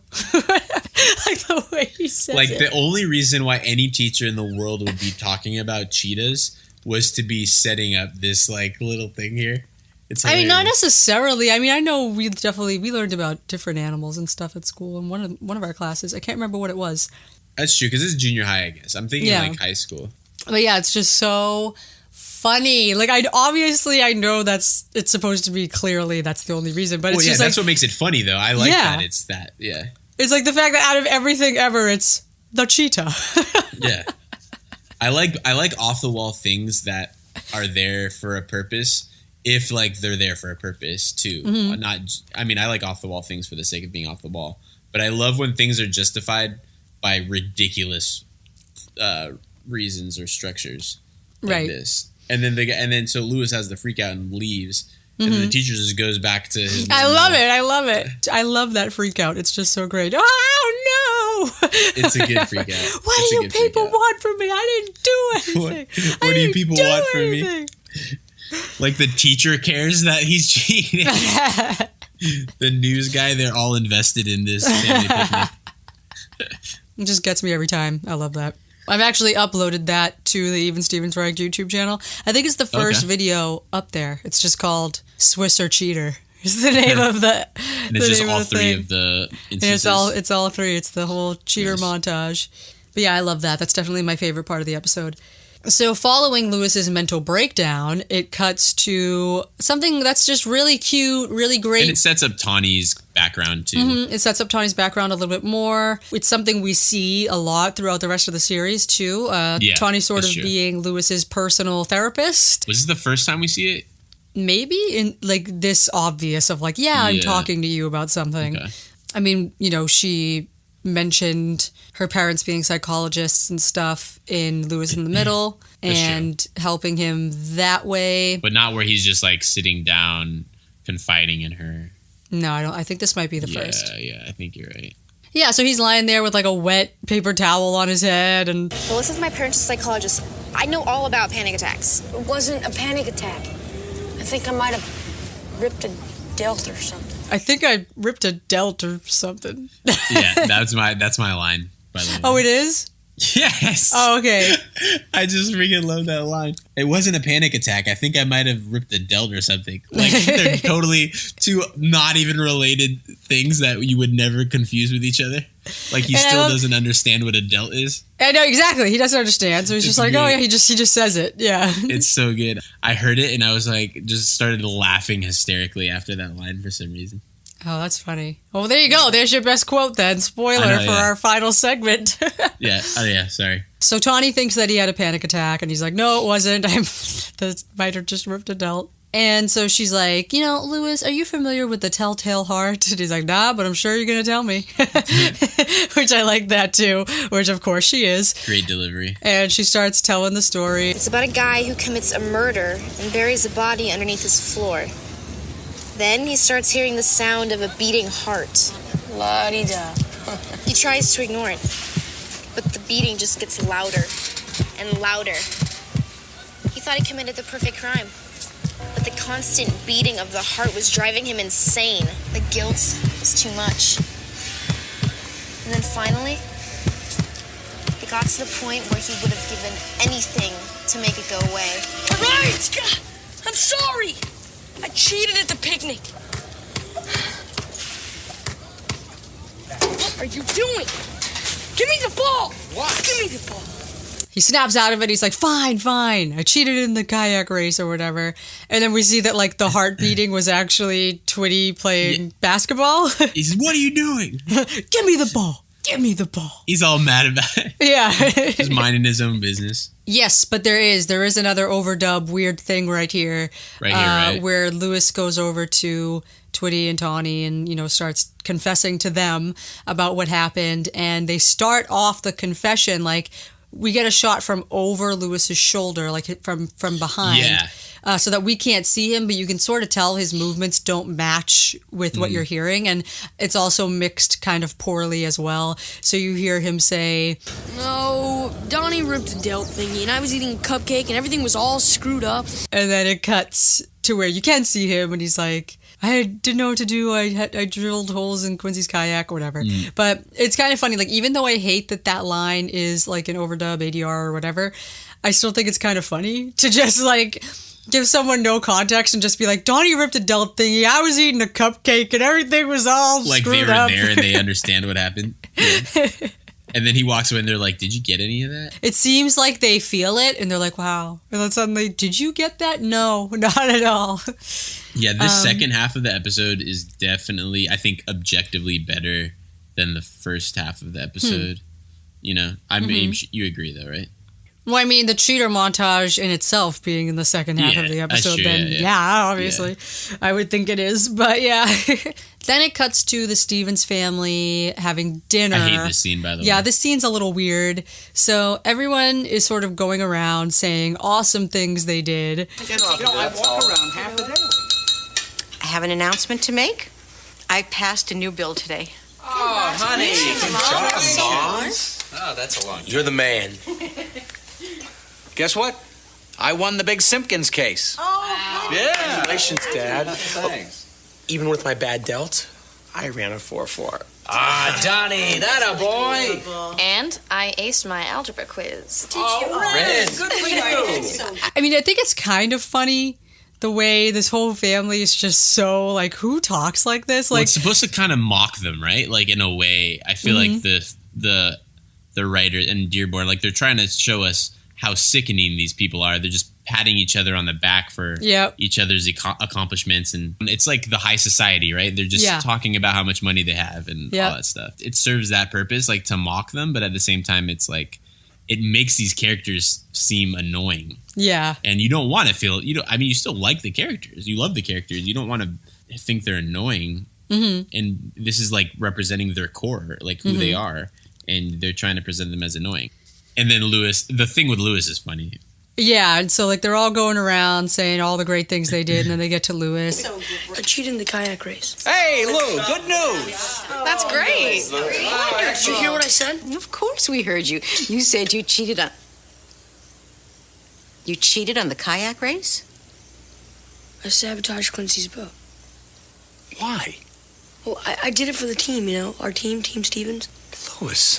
Like the way he says like it. The only reason why any teacher in the world would be talking about cheetahs was to be setting up this like little thing here. It's hilarious. I mean, not necessarily. I mean, I know we learned about different animals and stuff at school in one of our classes. I can't remember what it was. That's true, because it's junior high, I guess. I'm thinking like high school. But yeah, it's just so funny. Like, I know it's supposed to be clearly that's the only reason, but it's just that's what makes it funny though. I like that. It's that, It's like the fact that out of everything ever, it's the cheetah. Yeah. I like off the wall things that are there for a purpose. If like they're there for a purpose too. Mm-hmm. I like off the wall things for the sake of being off the wall, but I love when things are justified by ridiculous reasons or structures like this. And then so Lewis has the freak out and leaves. And then the teacher just goes back to his... I love it. I love that freak out. It's just so great. Oh, no! It's a good freak out. What do you people want from me? I didn't do anything. What do you people want from me? Like the teacher cares that he's cheating. The news guy, they're all invested in this family picnic. It just gets me every time. I love that. I've actually uploaded that to the Even Stevens React YouTube channel. I think it's the first video up there. It's just called Swiss or Cheater. It's the name of the. And it's just all three of the instances. And it's all three. It's the whole cheater montage. But yeah, I love that. That's definitely my favorite part of the episode. So following Lewis's mental breakdown, it cuts to something that's just really cute, really great. And it sets up Tawny's background too. Mm-hmm. It sets up Tawny's background a little bit more. It's something we see a lot throughout the rest of the series too. Tawny sort of being Lewis's personal therapist. Was this the first time we see it? Maybe in like this obvious of like, I'm talking to you about something. Okay. I mean, she mentioned her parents being psychologists and stuff in Lewis in the Middle and helping him that way. But not where he's just like sitting down confiding in her. No, I think this might be the first. Yeah, I think you're right. Yeah, so he's lying there with like a wet paper towel on his head and... Well, this is my parents' psychologist. I know all about panic attacks. It wasn't a panic attack. I think I might have ripped a delt or something. I think I ripped a delt or something. Yeah, that's my line, by the way. Oh, it is? Yes. Oh, okay. I just freaking love that line. It wasn't a panic attack. I think I might have ripped a delt or something. Like, they're totally two not even related things that you would never confuse with each other. Like, he still doesn't understand what a delt is. I know, exactly. He doesn't understand. So he's just like, great. Oh, yeah, he just says it. Yeah. It's so good. I heard it and I was like, just started laughing hysterically after that line for some reason. Oh, that's funny. Well, there you go. There's your best quote then. Spoiler for our final segment. Yeah. Oh, yeah. Sorry. So Tawny thinks that he had a panic attack, and he's like, no, it wasn't. The biter just ripped a delt. And so she's like, Lewis, are you familiar with the telltale heart? And he's like, nah, but I'm sure you're going to tell me. Which I like that too, which of course she is. Great delivery. And she starts telling the story. It's about a guy who commits a murder and buries a body underneath his floor. Then he starts hearing the sound of a beating heart. La-di-da. He tries to ignore it, but the beating just gets louder and louder. He thought he committed the perfect crime, but the constant beating of the heart was driving him insane. The guilt was too much. And then finally, it got to the point where he would have given anything to make it go away. All right! I'm sorry! I cheated at the picnic. What are you doing? Give me the ball! What? Give me the ball. He snaps out of it. He's like, fine. I cheated in the kayak race or whatever. And then we see that like the heart beating was actually Twitty playing basketball. He says, what are you doing? Give me the ball. Give me the ball. He's all mad about it. Yeah. He's minding his own business. Yes, but there is another overdub weird thing right here. Right. Where Lewis goes over to Twitty and Tawny and, starts confessing to them about what happened. And they start off the confession like we get a shot from over Lewis's shoulder, like from behind. Yeah. So that we can't see him, but you can sort of tell his movements don't match with what you're hearing. And it's also mixed kind of poorly as well. So you hear him say, No, Donnie ripped a delt thingy, and I was eating a cupcake, and everything was all screwed up. And then it cuts to where you can see him, and he's like, I didn't know what to do. I drilled holes in Quincy's kayak or whatever. But it's kind of funny. Like, even though I hate that line is like an overdub, ADR or whatever, I still think it's kind of funny to just like give someone no context and just be like, Donnie ripped a delt thingy. I was eating a cupcake and everything was all like screwed they were up. there and they understand what happened. Yeah. And then he walks away and they're like, did you get any of that? It seems like they feel it and they're like, wow. And then suddenly, did you get that? No, not at all. Yeah, this second half of the episode is definitely, I think, objectively better than the first half of the episode. I mean, you agree though, right? Well, I mean, the cheater montage in itself being in the second half of the episode, true, then obviously. Yeah. I would think it is, but yeah. Then it cuts to the Stevens family having dinner. I hate this scene, by the way. Yeah, this scene's a little weird. So everyone is sort of going around saying awesome things they did. I walk around half the day. I have an announcement to make. I passed a new bill today. Oh, honey. Good job, Mom. Oh, that's a long time. You're the man. Guess what? I won the big Simpkins case. Oh, yeah. Congratulations, Dad. Thanks. Even with my bad delt, I ran a 4-4. Ah, Donnie, that a boy. And I aced my algebra quiz. Red, good for you. I mean, I think it's kind of funny the way this whole family is just so like, who talks like this? Like, well, it's supposed to kind of mock them, right? Like in a way, I feel like the writer and Dearborn, like they're trying to show us how sickening these people are. They're just patting each other on the back for each other's accomplishments, and it's like the high society, right? They're just talking about how much money they have and all that stuff. It serves that purpose, like to mock them, but at the same time, it's like it makes these characters seem annoying. Yeah, and you don't want to feel I mean, you still like the characters, you love the characters, you don't want to think they're annoying. And this is like representing their core, like who they are, and they're trying to present them as annoying. And then Lewis, the thing with Lewis is funny. Yeah, and so like they're all going around saying all the great things they did, and then they get to Lewis. I cheated in the kayak race. Hey, Lou, good news. That's great. Did you hear what I said? Of course we heard you. You said you cheated on... You cheated on the kayak race? I sabotaged Quincy's boat. Why? Well, I did it for the team, you know, our team, Team Stevens. Lewis,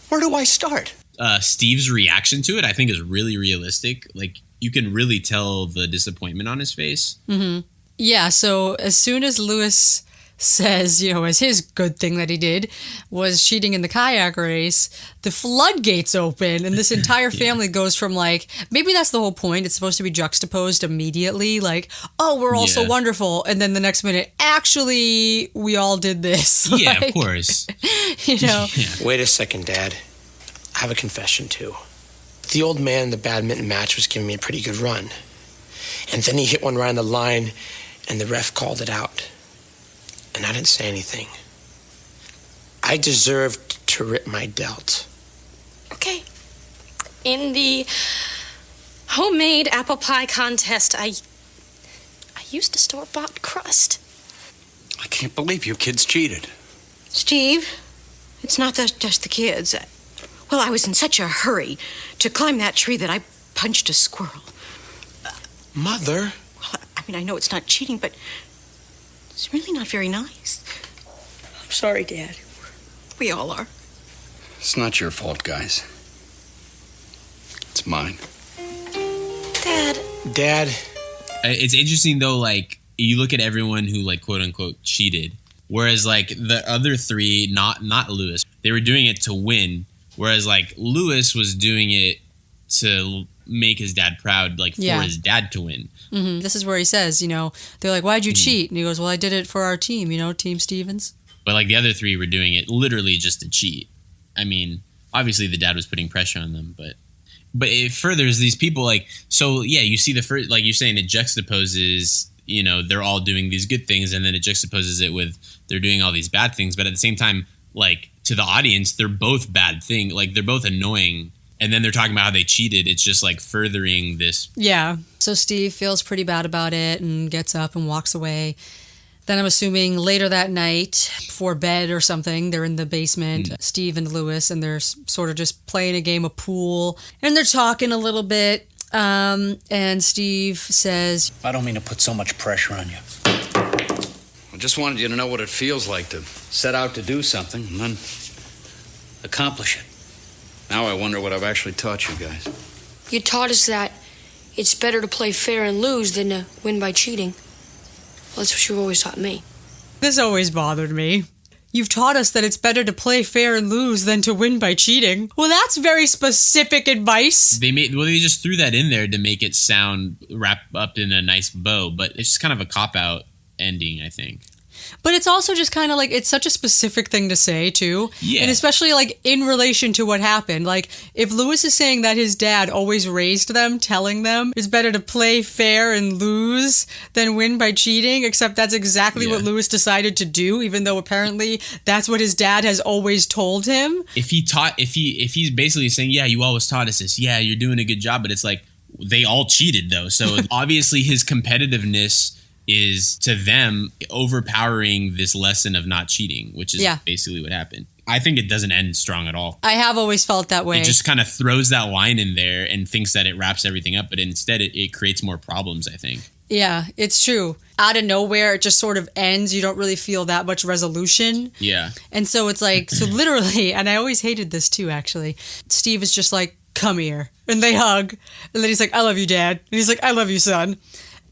where do I start? Steve's reaction to it, I think, is really realistic. Like, you can really tell the disappointment on his face. Yeah, so as soon as Lewis says, as his good thing that he did was cheating in the kayak race, the floodgates open, and this entire family goes from like, maybe that's the whole point. It's supposed to be juxtaposed immediately, like, oh, we're all so wonderful. And then the next minute, actually, we all did this. Yeah, of course. Wait a second, Dad. I have a confession, too. The old man in the badminton match was giving me a pretty good run. And then he hit one right on the line, and the ref called it out. And I didn't say anything. I deserved to rip my delt. Okay. In the homemade apple pie contest, I used a store-bought crust. I can't believe you kids cheated. Steve, it's not just the kids. Well, I was in such a hurry to climb that tree that I punched a squirrel. Mother? Well, I mean, I know it's not cheating, but it's really not very nice. I'm sorry, Dad. We all are. It's not your fault, guys. It's mine. Dad. It's interesting, though, like, you look at everyone who, like, quote-unquote, cheated. Whereas, like, the other three, not Lewis, they were doing it to win. Whereas, like, Lewis was doing it to make his dad proud, like, for his dad to win. This is where he says, they're like, why'd you cheat? And he goes, well, I did it for our team, Team Stevens. But, like, the other three were doing it literally just to cheat. I mean, obviously the dad was putting pressure on them, but it furthers these people, like, so, yeah, you see the first, like you're saying, it juxtaposes, they're all doing these good things, and then it juxtaposes it with they're doing all these bad things, but at the same time, like, to the audience, they're both bad things. Like, they're both annoying. And then they're talking about how they cheated. It's just, like, furthering this. Yeah. So Steve feels pretty bad about it and gets up and walks away. Then I'm assuming later that night, before bed or something, they're in the basement, Steve and Lewis, and they're sort of just playing a game of pool. And they're talking a little bit. And Steve says, I don't mean to put so much pressure on you. I just wanted you to know what it feels like to set out to do something and then accomplish it. Now I wonder what I've actually taught you guys. You taught us that it's better to play fair and lose than to win by cheating. Well, that's what you've always taught me. This always bothered me. You've taught us that it's better to play fair and lose than to win by cheating. Well, that's very specific advice. They just threw that in there to make it sound wrapped up in a nice bow, but it's just kind of a cop-out ending, I think. But it's also just kind of like, it's such a specific thing to say, too. Yeah. And especially, like, in relation to what happened. Like, if Lewis is saying that his dad always raised them, telling them it's better to play fair and lose than win by cheating, except that's exactly what Lewis decided to do, even though apparently that's what his dad has always told him. If he's basically saying, yeah, you always taught us this, yeah, you're doing a good job, but it's like, they all cheated, though. So obviously his competitiveness is to them overpowering this lesson of not cheating, which is basically what happened. I think it doesn't end strong at all. I have always felt that way. It just kind of throws that line in there and thinks that it wraps everything up, but instead it creates more problems, I think. Yeah, it's true. Out of nowhere, it just sort of ends. You don't really feel that much resolution. Yeah. And so it's like, so literally, and I always hated this too, actually. Steve is just like, come here. And they hug. And then he's like, I love you, Dad. And he's like, I love you, son.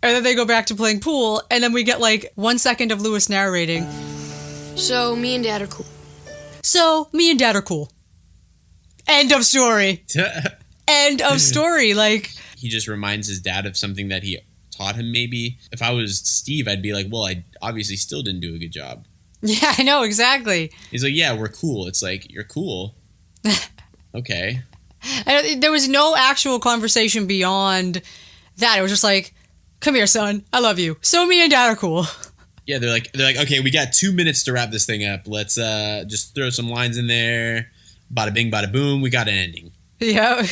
And then they go back to playing pool. And then we get like 1 second of Lewis narrating. So, me and Dad are cool. So, me and Dad are cool. End of story. End of story. Like, he just reminds his dad of something that he taught him, maybe. If I was Steve, I'd be like, well, I obviously still didn't do a good job. Yeah, I know, exactly. He's like, yeah, we're cool. It's like, you're cool. Okay. There was no actual conversation beyond that. It was just like, come here, son. I love you. So me and Dad are cool. Yeah, they're like, okay, we got 2 minutes to wrap this thing up. Let's just throw some lines in there. Bada bing, bada boom. We got an ending. Yeah.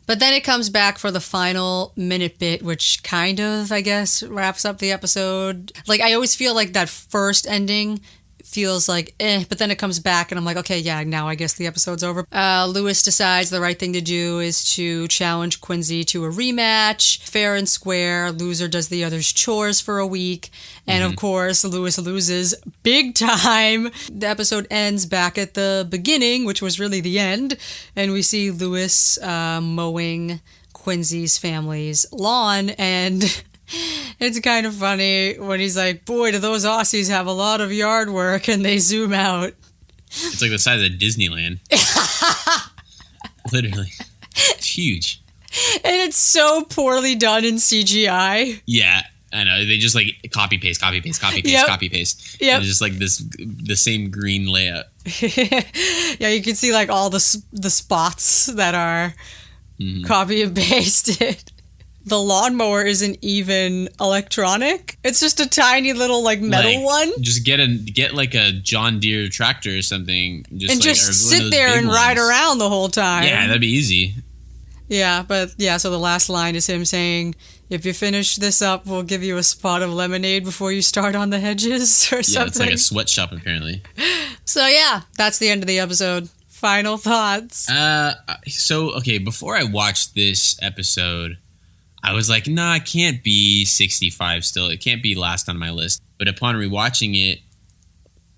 But then it comes back for the final minute bit, which kind of, I guess, wraps up the episode. Like, I always feel like that first ending feels like, but then it comes back and I'm like, okay, yeah, now I guess the episode's over. Lewis decides the right thing to do is to challenge Quincy to a rematch. Fair and square. Loser does the other's chores for a week. And of course, Lewis loses big time. The episode ends back at the beginning, which was really the end. And we see Lewis mowing Quincy's family's lawn, and it's kind of funny when he's like, boy, do those Aussies have a lot of yard work, and they zoom out. It's like the size of Disneyland. Literally. It's huge. And it's so poorly done in CGI. Yeah, I know. They just like copy paste. Yep. Copy paste. Yep. It's just like the same green layout. Yeah, you can see like all the spots that are copy and pasted. The lawnmower isn't even electronic. It's just a tiny little like metal one. Just get like a John Deere tractor or something. Just sit there and ride around the whole time. Yeah, that'd be easy. Yeah, but yeah, so the last line is him saying, if you finish this up, we'll give you a spot of lemonade before you start on the hedges or something. Yeah, it's like a sweatshop apparently. So yeah, that's the end of the episode. Final thoughts? Okay, before I watched this episode, I was like, nah, it can't be 65 still. It can't be last on my list. But upon rewatching it,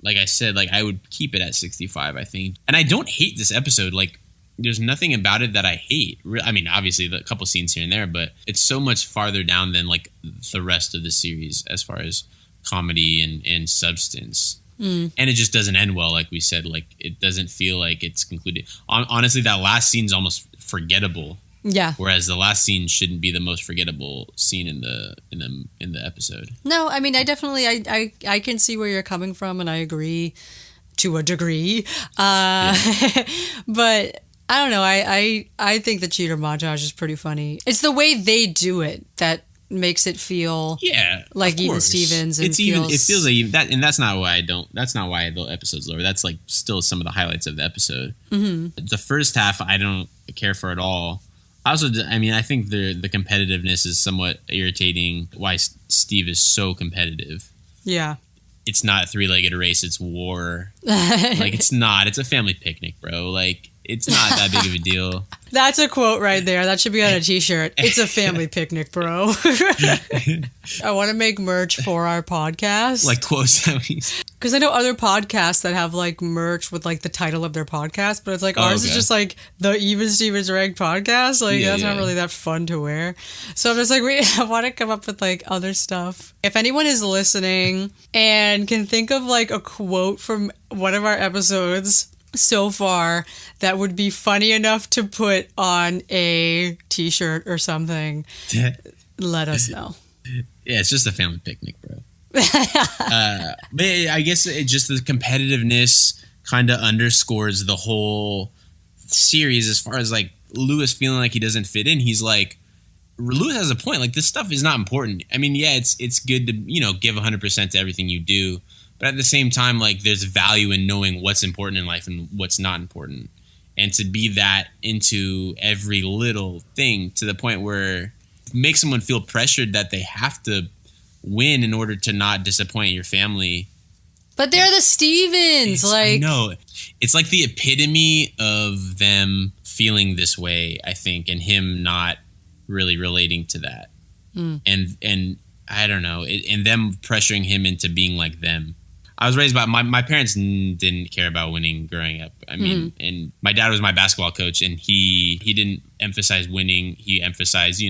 like I said, like I would keep it at 65, I think. And I don't hate this episode. Like, there's nothing about it that I hate. I mean, obviously, a couple scenes here and there, but it's so much farther down than like the rest of the series as far as comedy and substance. And it just doesn't end well, like we said. Like, it doesn't feel like it's concluded. Honestly, that last scene's almost forgettable. Yeah. Whereas the last scene shouldn't be the most forgettable scene in the episode. No, I mean, I definitely I can see where you're coming from, and I agree to a degree. But I don't know. I think the cheater montage is pretty funny. It's the way they do it that makes it feel like even Stevens. And it feels like that, and that's not why the episode's lower. That's like still some of the highlights of the episode. Mm-hmm. The first half I don't care for at all. Also, I mean, I think the competitiveness is somewhat irritating. Why Steve is so competitive. Yeah. It's not a three-legged race. It's war. Like, it's not. It's a family picnic, bro. Like, it's not that big of a deal. That's a quote right there. That should be on a t-shirt. It's a family picnic, bro. I want to make merch for our podcast. Like quotes. Because I know other podcasts that have like merch with like the title of their podcast, but it's like ours is just like the Even Stevens Ranked podcast. Like that's not really that fun to wear. So I'm just like, I want to come up with like other stuff. If anyone is listening and can think of like a quote from one of our episodes so far that would be funny enough to put on a t-shirt or something, let us know. Yeah, it's just a family picnic, bro. But I guess it just the competitiveness kind of underscores the whole series as far as like Lewis feeling like he doesn't fit in. He's like, Lewis has a point. Like, this stuff is not important. I mean, yeah, it's good to, give 100% to everything you do. But at the same time, like, there's value in knowing what's important in life and what's not important. And to be that into every little thing to the point where it makes someone feel pressured that they have to win in order to not disappoint your family. But they're the Stevens. I know. It's like the epitome of them feeling this way, I think, and him not really relating to that. and I don't know, and them pressuring him into being like them. I was raised by my parents didn't care about winning growing up. I mean, and my dad was my basketball coach, and he didn't emphasize winning. He emphasized,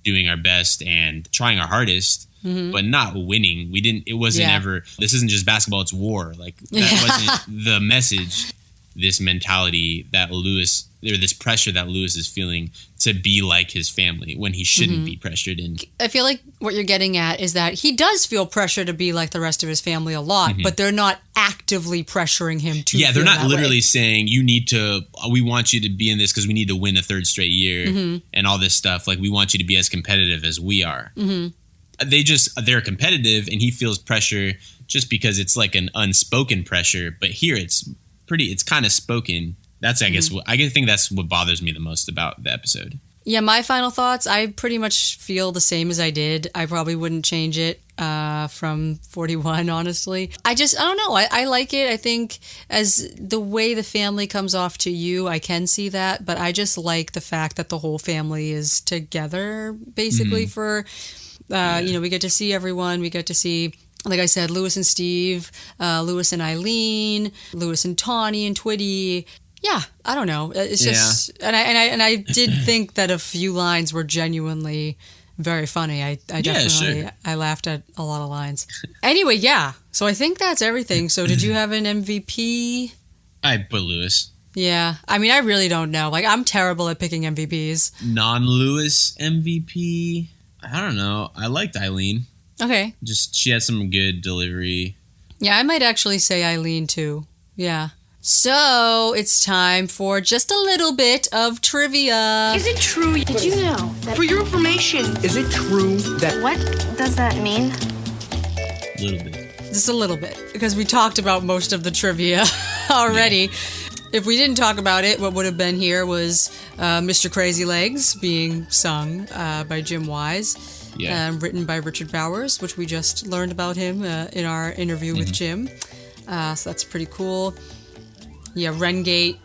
doing our best and trying our hardest, but not winning. It wasn't ever, this isn't just basketball, it's war. Like, that wasn't the message. This mentality that Lewis, or this pressure that Lewis is feeling to be like his family when he shouldn't be pressured in. I feel like what you're getting at is that he does feel pressure to be like the rest of his family a lot, but they're not actively pressuring him to. Yeah, they're not literally saying we want you to be in this because we need to win a third straight year and all this stuff. Like, we want you to be as competitive as we are. They're competitive, and he feels pressure just because it's like an unspoken pressure. But here it's kind of spoken. That's, I guess, I think that's what bothers me the most about the episode. Yeah, my final thoughts, I pretty much feel the same as I did. I probably wouldn't change it from 41, honestly. I don't know. I like it. I think as the way the family comes off to you, I can see that. But I just like the fact that the whole family is together, basically, for, we get to see everyone. We get to see, like I said, Lewis and Steve, Lewis and Eileen, Lewis and Tawny and Twitty. Yeah, I don't know. It's just, and I did think that a few lines were genuinely very funny. I definitely I laughed at a lot of lines. Anyway, yeah. So I think that's everything. So did you have an MVP? I put Lewis. Yeah, I mean, I really don't know. Like, I'm terrible at picking MVPs. Non-Lewis MVP. I don't know. I liked Eileen. Okay. Just, she had some good delivery. Yeah, I might actually say Eileen too. Yeah. So it's time for just a little bit of trivia. Is it true? Did you know that? For your information. Is it true that... What does that mean? A little bit. Just a little bit, because we talked about most of the trivia already. Yeah. If we didn't talk about it, what would have been here was Mr. Crazy Legs being sung by Jim Wise, written by Richard Bowers, which we just learned about him in our interview with Jim. So that's pretty cool. Yeah, Rengate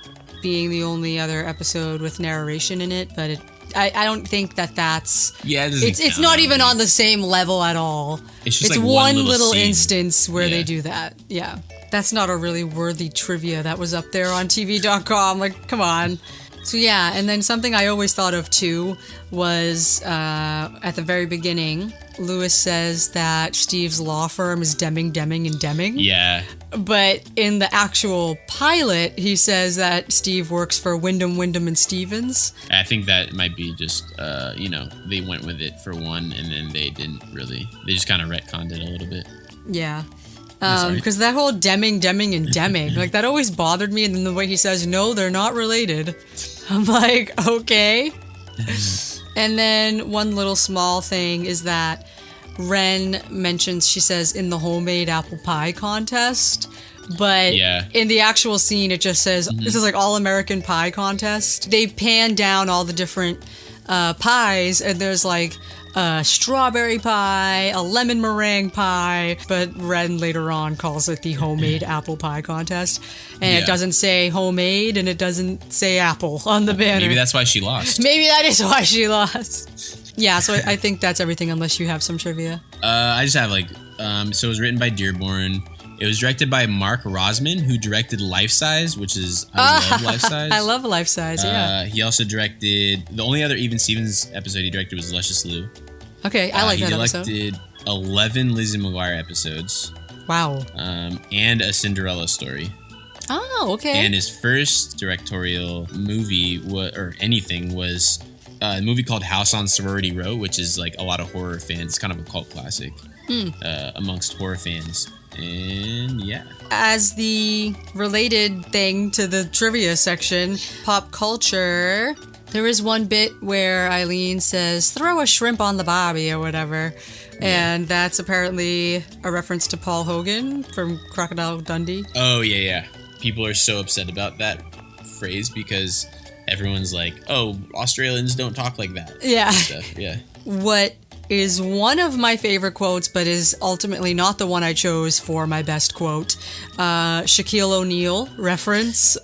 being the only other episode with narration in it, but I don't think that's... Yeah, it's not even on the same level at all. It's just like one little scene. Instance where they do that. Yeah. That's not a really worthy trivia that was up there on TV.com. Like, come on. So yeah, and then something I always thought of too was at the very beginning, Lewis says that Steve's law firm is Deming, Deming, and Deming. Yeah. But in the actual pilot, he says that Steve works for Wyndham, Wyndham, and Stevens. I think that might be just, they went with it for one, and then they just kind of retconned it a little bit. Yeah. Because that whole Deming, Deming, and Deming, like, that always bothered me. And then the way he says, no, they're not related. I'm like, okay. And then one little small thing is that Ren mentions, she says, in the homemade apple pie contest. But in the actual scene, it just says, this is like all-American pie contest. They pan down all the different pies, and there's like a strawberry pie, a lemon meringue pie, but Ren later on calls it the homemade apple pie contest. And it doesn't say homemade, and it doesn't say apple on the banner. Maybe that's why she lost. Maybe that is why she lost. Yeah, so I think that's everything, unless you have some trivia. I just have so it was written by Dearborn. It was directed by Mark Rosman, who directed Life Size, which is, I love Life Size. I love Life Size, yeah. He also directed, the only other Even Stevens episode he directed was Luscious Lou. Okay, I like that episode. He directed 11 Lizzie McGuire episodes. Wow. And a Cinderella story. Oh, okay. And his first directorial movie, or anything, was a movie called House on Sorority Row, which is like a lot of horror fans. It's kind of a cult classic amongst horror fans. And yeah. As the related thing to the trivia section, pop culture, there is one bit where Eileen says, throw a shrimp on the barbie or whatever. And that's apparently a reference to Paul Hogan from Crocodile Dundee. Oh, yeah. People are so upset about that phrase because everyone's like, oh, Australians don't talk like that. Yeah. Yeah. What is one of my favorite quotes, but is ultimately not the one I chose for my best quote, Shaquille O'Neal reference,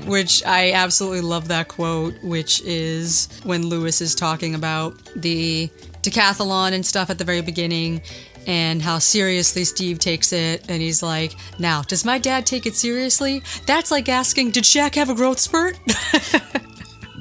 which I absolutely love that quote, which is when Lewis is talking about the decathlon and stuff at the very beginning, and how seriously Steve takes it. And he's like, now, does my dad take it seriously? That's like asking, did Shaq have a growth spurt?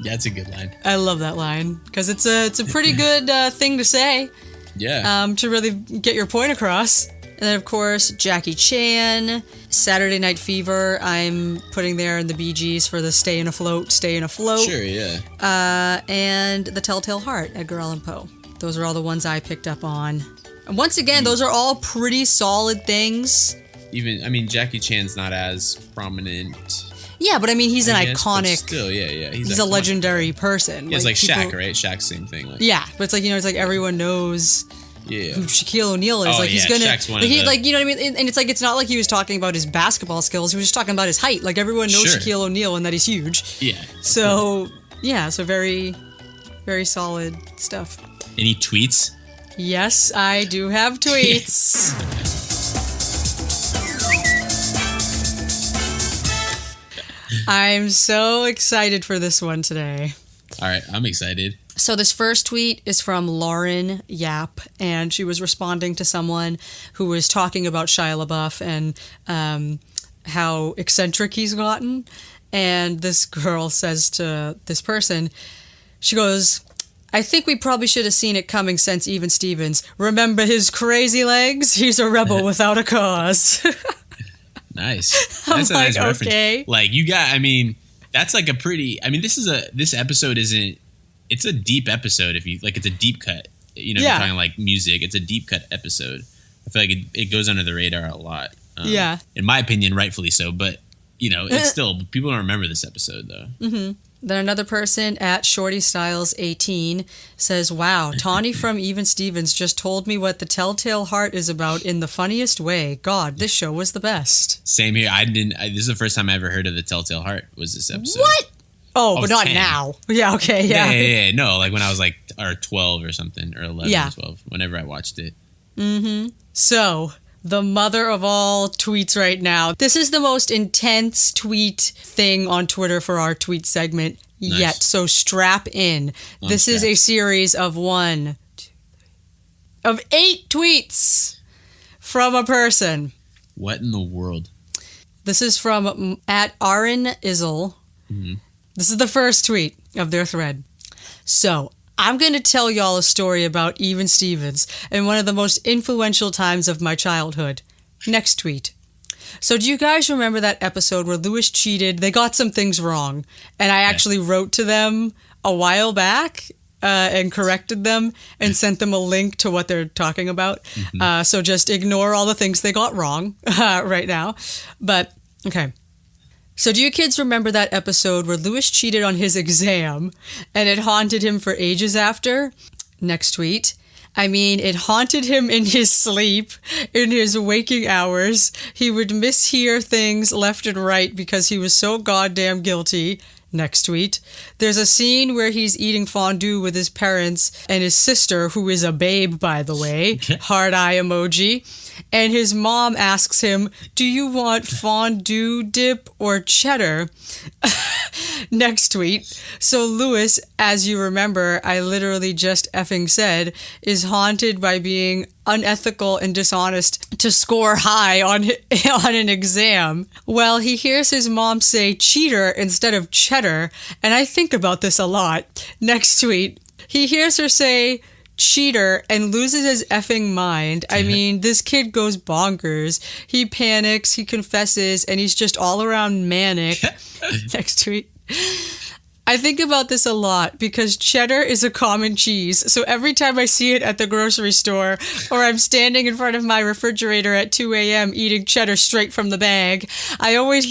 That's a good line. I love that line because it's a pretty good thing to say. Yeah. To really get your point across. And then, of course, Jackie Chan, Saturday Night Fever. I'm putting there in the Bee Gees for the staying afloat. Sure, yeah. And The Telltale Heart, Edgar Allan Poe. Those are all the ones I picked up on. And once again, those are all pretty solid things. Jackie Chan's not as prominent. Yeah, but he's an iconic. But still, yeah. He's a legendary person. Yeah, it's like Shaq, right? Shaq's same thing. Yeah, but it's like, it's like everyone knows. Yeah. Who Shaquille O'Neal is. He's gonna. Shaq's one you know what I mean? And it's like, it's not like he was talking about his basketball skills. He was just talking about his height. Like, everyone knows Shaquille O'Neal and that he's huge. Yeah. So very, very solid stuff. Any tweets? Yes, I do have tweets. I'm so excited for this one today. All right, I'm excited. So this first tweet is from Lauren Yap, and she was responding to someone who was talking about Shia LaBeouf and how eccentric he's gotten. And this girl says to this person, she goes, I think we probably should have seen it coming since Even Stevens. Remember his crazy legs? He's a rebel without a cause. Nice. That's a nice reference. Okay. Like, that's like a pretty, this episode isn't, it's a deep episode if you, like, it's a deep cut. If you're talking like music, it's a deep cut episode. I feel like it goes under the radar a lot. Yeah. In my opinion, rightfully so, but, it's still, people don't remember this episode, though. Mm-hmm. Then another person at ShortyStyles18 says, wow, Tawny from Even Stevens just told me what The Telltale Heart is about in the funniest way. God, this show was the best. Same here. This is the first time I ever heard of The Telltale Heart was this episode. What? Oh, but not 10. Now. Yeah, okay, yeah. Yeah. No, like when I was like, or 12 or something, or 11 or 12, whenever I watched it. Mm-hmm. So, the mother of all tweets right now. This is the most intense tweet thing on Twitter for our tweet segment yet. So strap in. This is a series of 8 tweets from a person. What in the world? This is from at Aaron Izzle. Mm-hmm. This is the first tweet of their thread. So, I'm going to tell y'all a story about Even Stevens and one of the most influential times of my childhood. Next tweet. So do you guys remember that episode where Lewis cheated? They got some things wrong. And I actually wrote to them a while back and corrected them and sent them a link to what they're talking about. Mm-hmm. So just ignore all the things they got wrong right now. But, okay. So do you kids remember that episode where Lewis cheated on his exam and it haunted him for ages after? Next tweet. It haunted him in his sleep, in his waking hours. He would mishear things left and right because he was so goddamn guilty. Next tweet. There's a scene where he's eating fondue with his parents and his sister, who is a babe, by the way. Hard eye emoji. And his mom asks him, do you want fondue dip or cheddar? Next tweet. So Lewis, as you remember, I literally just effing said, is haunted by being unethical and dishonest to score high on an exam. Well, he hears his mom say cheater instead of cheddar, and I think about this a lot. Next tweet. He hears her say cheater and loses his effing mind. This kid goes bonkers. He panics, he confesses, and he's just all around manic. Next tweet. I think about this a lot because cheddar is a common cheese. So every time I see it at the grocery store or I'm standing in front of my refrigerator at 2 a.m. eating cheddar straight from the bag, I always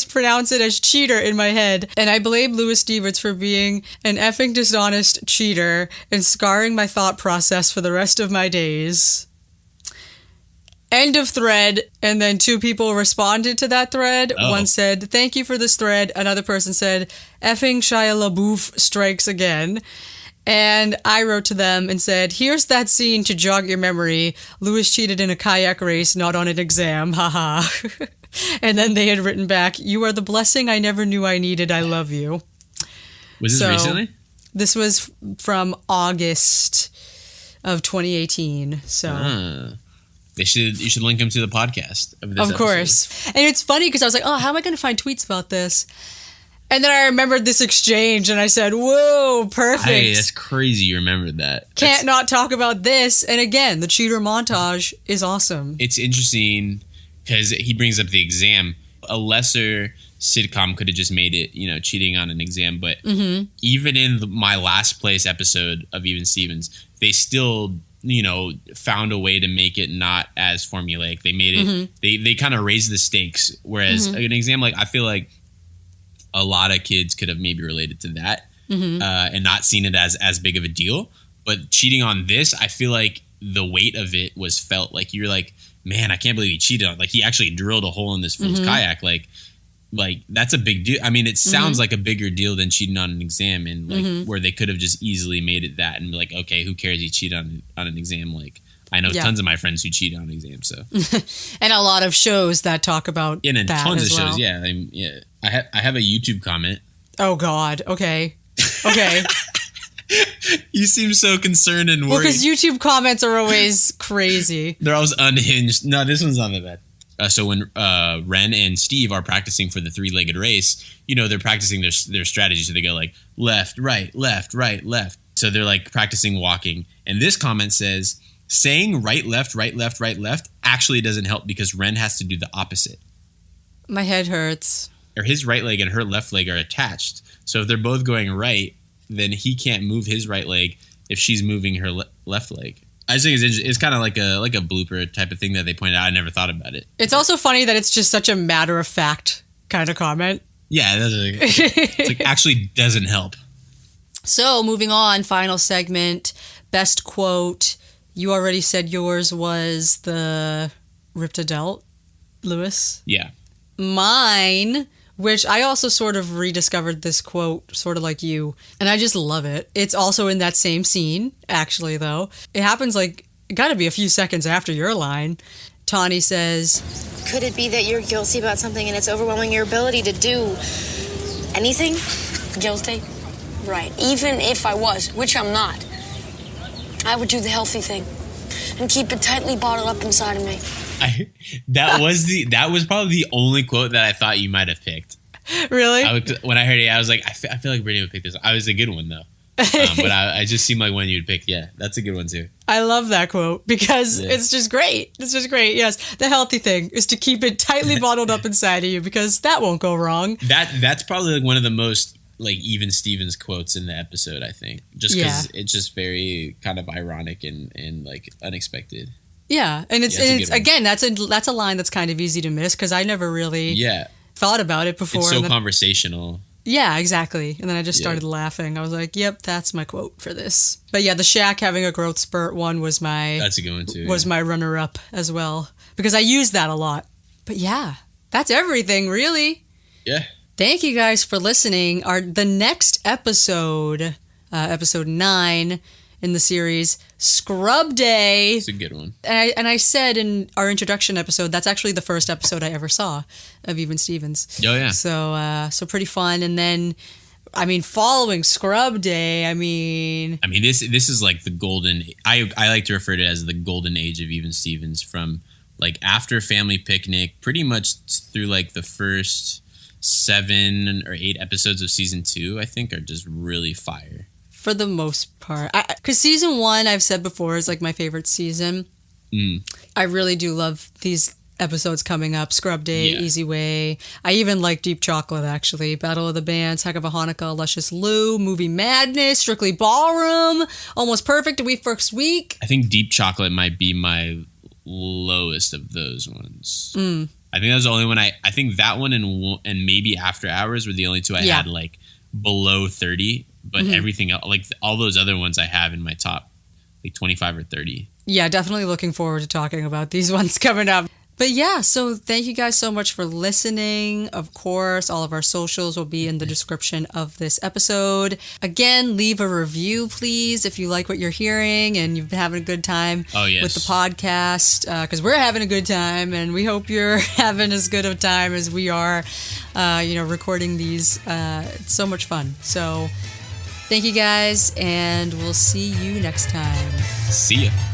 pronounce it as cheater in my head, and I blame Lewis Stevens for being an effing dishonest cheater and scarring my thought process for the rest of my days. End of thread. And then 2 people responded to that thread. Oh. One said, thank you for this thread. Another person said, effing Shia LaBeouf strikes again. And I wrote to them and said, here's that scene to jog your memory. Lewis cheated in a kayak race, not on an exam. Haha. And then they had written back, you are the blessing I never knew I needed. I love you. Was this recently? This was from August of 2018. So you should link them to the podcast of this of episode. course. And it's funny because I was like, oh, how am I going to find tweets about this? And then I remembered this exchange and I said, whoa, perfect. Hey, that's crazy you remembered that. Can't not talk about this. And again, the cheater montage is awesome. It's interesting because he brings up the exam. A lesser sitcom could have just made it, cheating on an exam. But even in my last place episode of Even Stevens, they still, found a way to make it not as formulaic. They made it, they kind of raised the stakes. Whereas an exam, like, I feel like a lot of kids could have maybe related to that and not seen it as big of a deal. But cheating on this, I feel like the weight of it was felt. Like, you're like, man, I can't believe he cheated on. Like, he actually drilled a hole in this fool's kayak. Like that's a big deal. I mean, it sounds like a bigger deal than cheating on an exam, and like where they could have just easily made it that and be like, okay, who cares? He cheated on an exam. Like, I know tons of my friends who cheat on exams. So, and a lot of shows that talk about and that tons as of well. shows. Yeah, I have a YouTube comment. Oh God. Okay. You seem so concerned and worried. Well, because YouTube comments are always crazy. They're always unhinged. No, this one's not that bad. So when Ren and Steve are practicing for the 3-legged race, they're practicing their strategy. So they go like left, right, left, right, left. So they're like practicing walking. And this comment says, saying right, left, right, left, right, left actually doesn't help because Ren has to do the opposite. My head hurts. Or his right leg and her left leg are attached. So if they're both going right, then he can't move his right leg if she's moving her left leg. I just think it's kind of like a blooper type of thing that they pointed out. I never thought about it. It's also funny that it's just such a matter of fact kind of comment. Yeah, it's like actually doesn't help. So moving on, final segment, best quote. You already said yours was the ripped adult, Lewis. Yeah. Mine, which I also sort of rediscovered this quote, sort of like you, and I just love it. It's also in that same scene, actually, though. It happens it gotta be a few seconds after your line. Tawny says, Could it be that you're guilty about something and it's overwhelming your ability to do anything? Guilty? Right. Even if I was, which I'm not, I would do the healthy thing and keep it tightly bottled up inside of me. That was probably the only quote that I thought you might have picked. Really? When I heard it, I was like, I feel like Brittany would pick this. I was a good one though, but I just seemed like one you'd pick. Yeah, that's a good one too. I love that quote because it's just great. It's just great. Yes, the healthy thing is to keep it tightly bottled up inside of you because that won't go wrong. That's probably like one of the most like Even Stevens quotes in the episode. I think just because it's just very kind of ironic and like unexpected. Yeah, and it's again that's a line that's kind of easy to miss because I never really thought about it before. It's so conversational. Yeah, exactly. And then I just started laughing. I was like, "Yep, that's my quote for this." But yeah, the Shaq having a growth spurt one was that's a good one too. Was my runner up as well because I use that a lot. But yeah, that's everything really. Yeah. Thank you guys for listening. The next episode, episode 9. In the series, Scrub Day. It's a good one. And I said in our introduction episode, that's actually the first episode I ever saw of Even Stevens. Oh, yeah. So pretty fun. And then, following Scrub Day, this is like the golden... I like to refer to it as the golden age of Even Stevens from like after Family Picnic, pretty much through like the first 7 or 8 episodes of season 2, I think are just really fire. For the most part. Because season 1, I've said before, is like my favorite season. I really do love these episodes coming up. Scrub Day, Easy Way. I even like Deep Chocolate, actually. Battle of the Bands, Heck of a Hanukkah, Luscious Lou, Movie Madness, Strictly Ballroom, Almost Perfect, A Week First Week. I think Deep Chocolate might be my lowest of those ones. I think that was the only one I think that one and maybe After Hours were the only two I had like below 30. But everything else, like all those other ones I have in my top, like 25 or 30. Yeah, definitely looking forward to talking about these ones coming up. But yeah, so thank you guys so much for listening. Of course, all of our socials will be in the description of this episode. Again, leave a review, please, if you like what you're hearing and you've been having a good time with the podcast. Because we're having a good time, and we hope you're having as good a time as we are, recording these. It's so much fun. So Thank you guys, and we'll see you next time. See ya.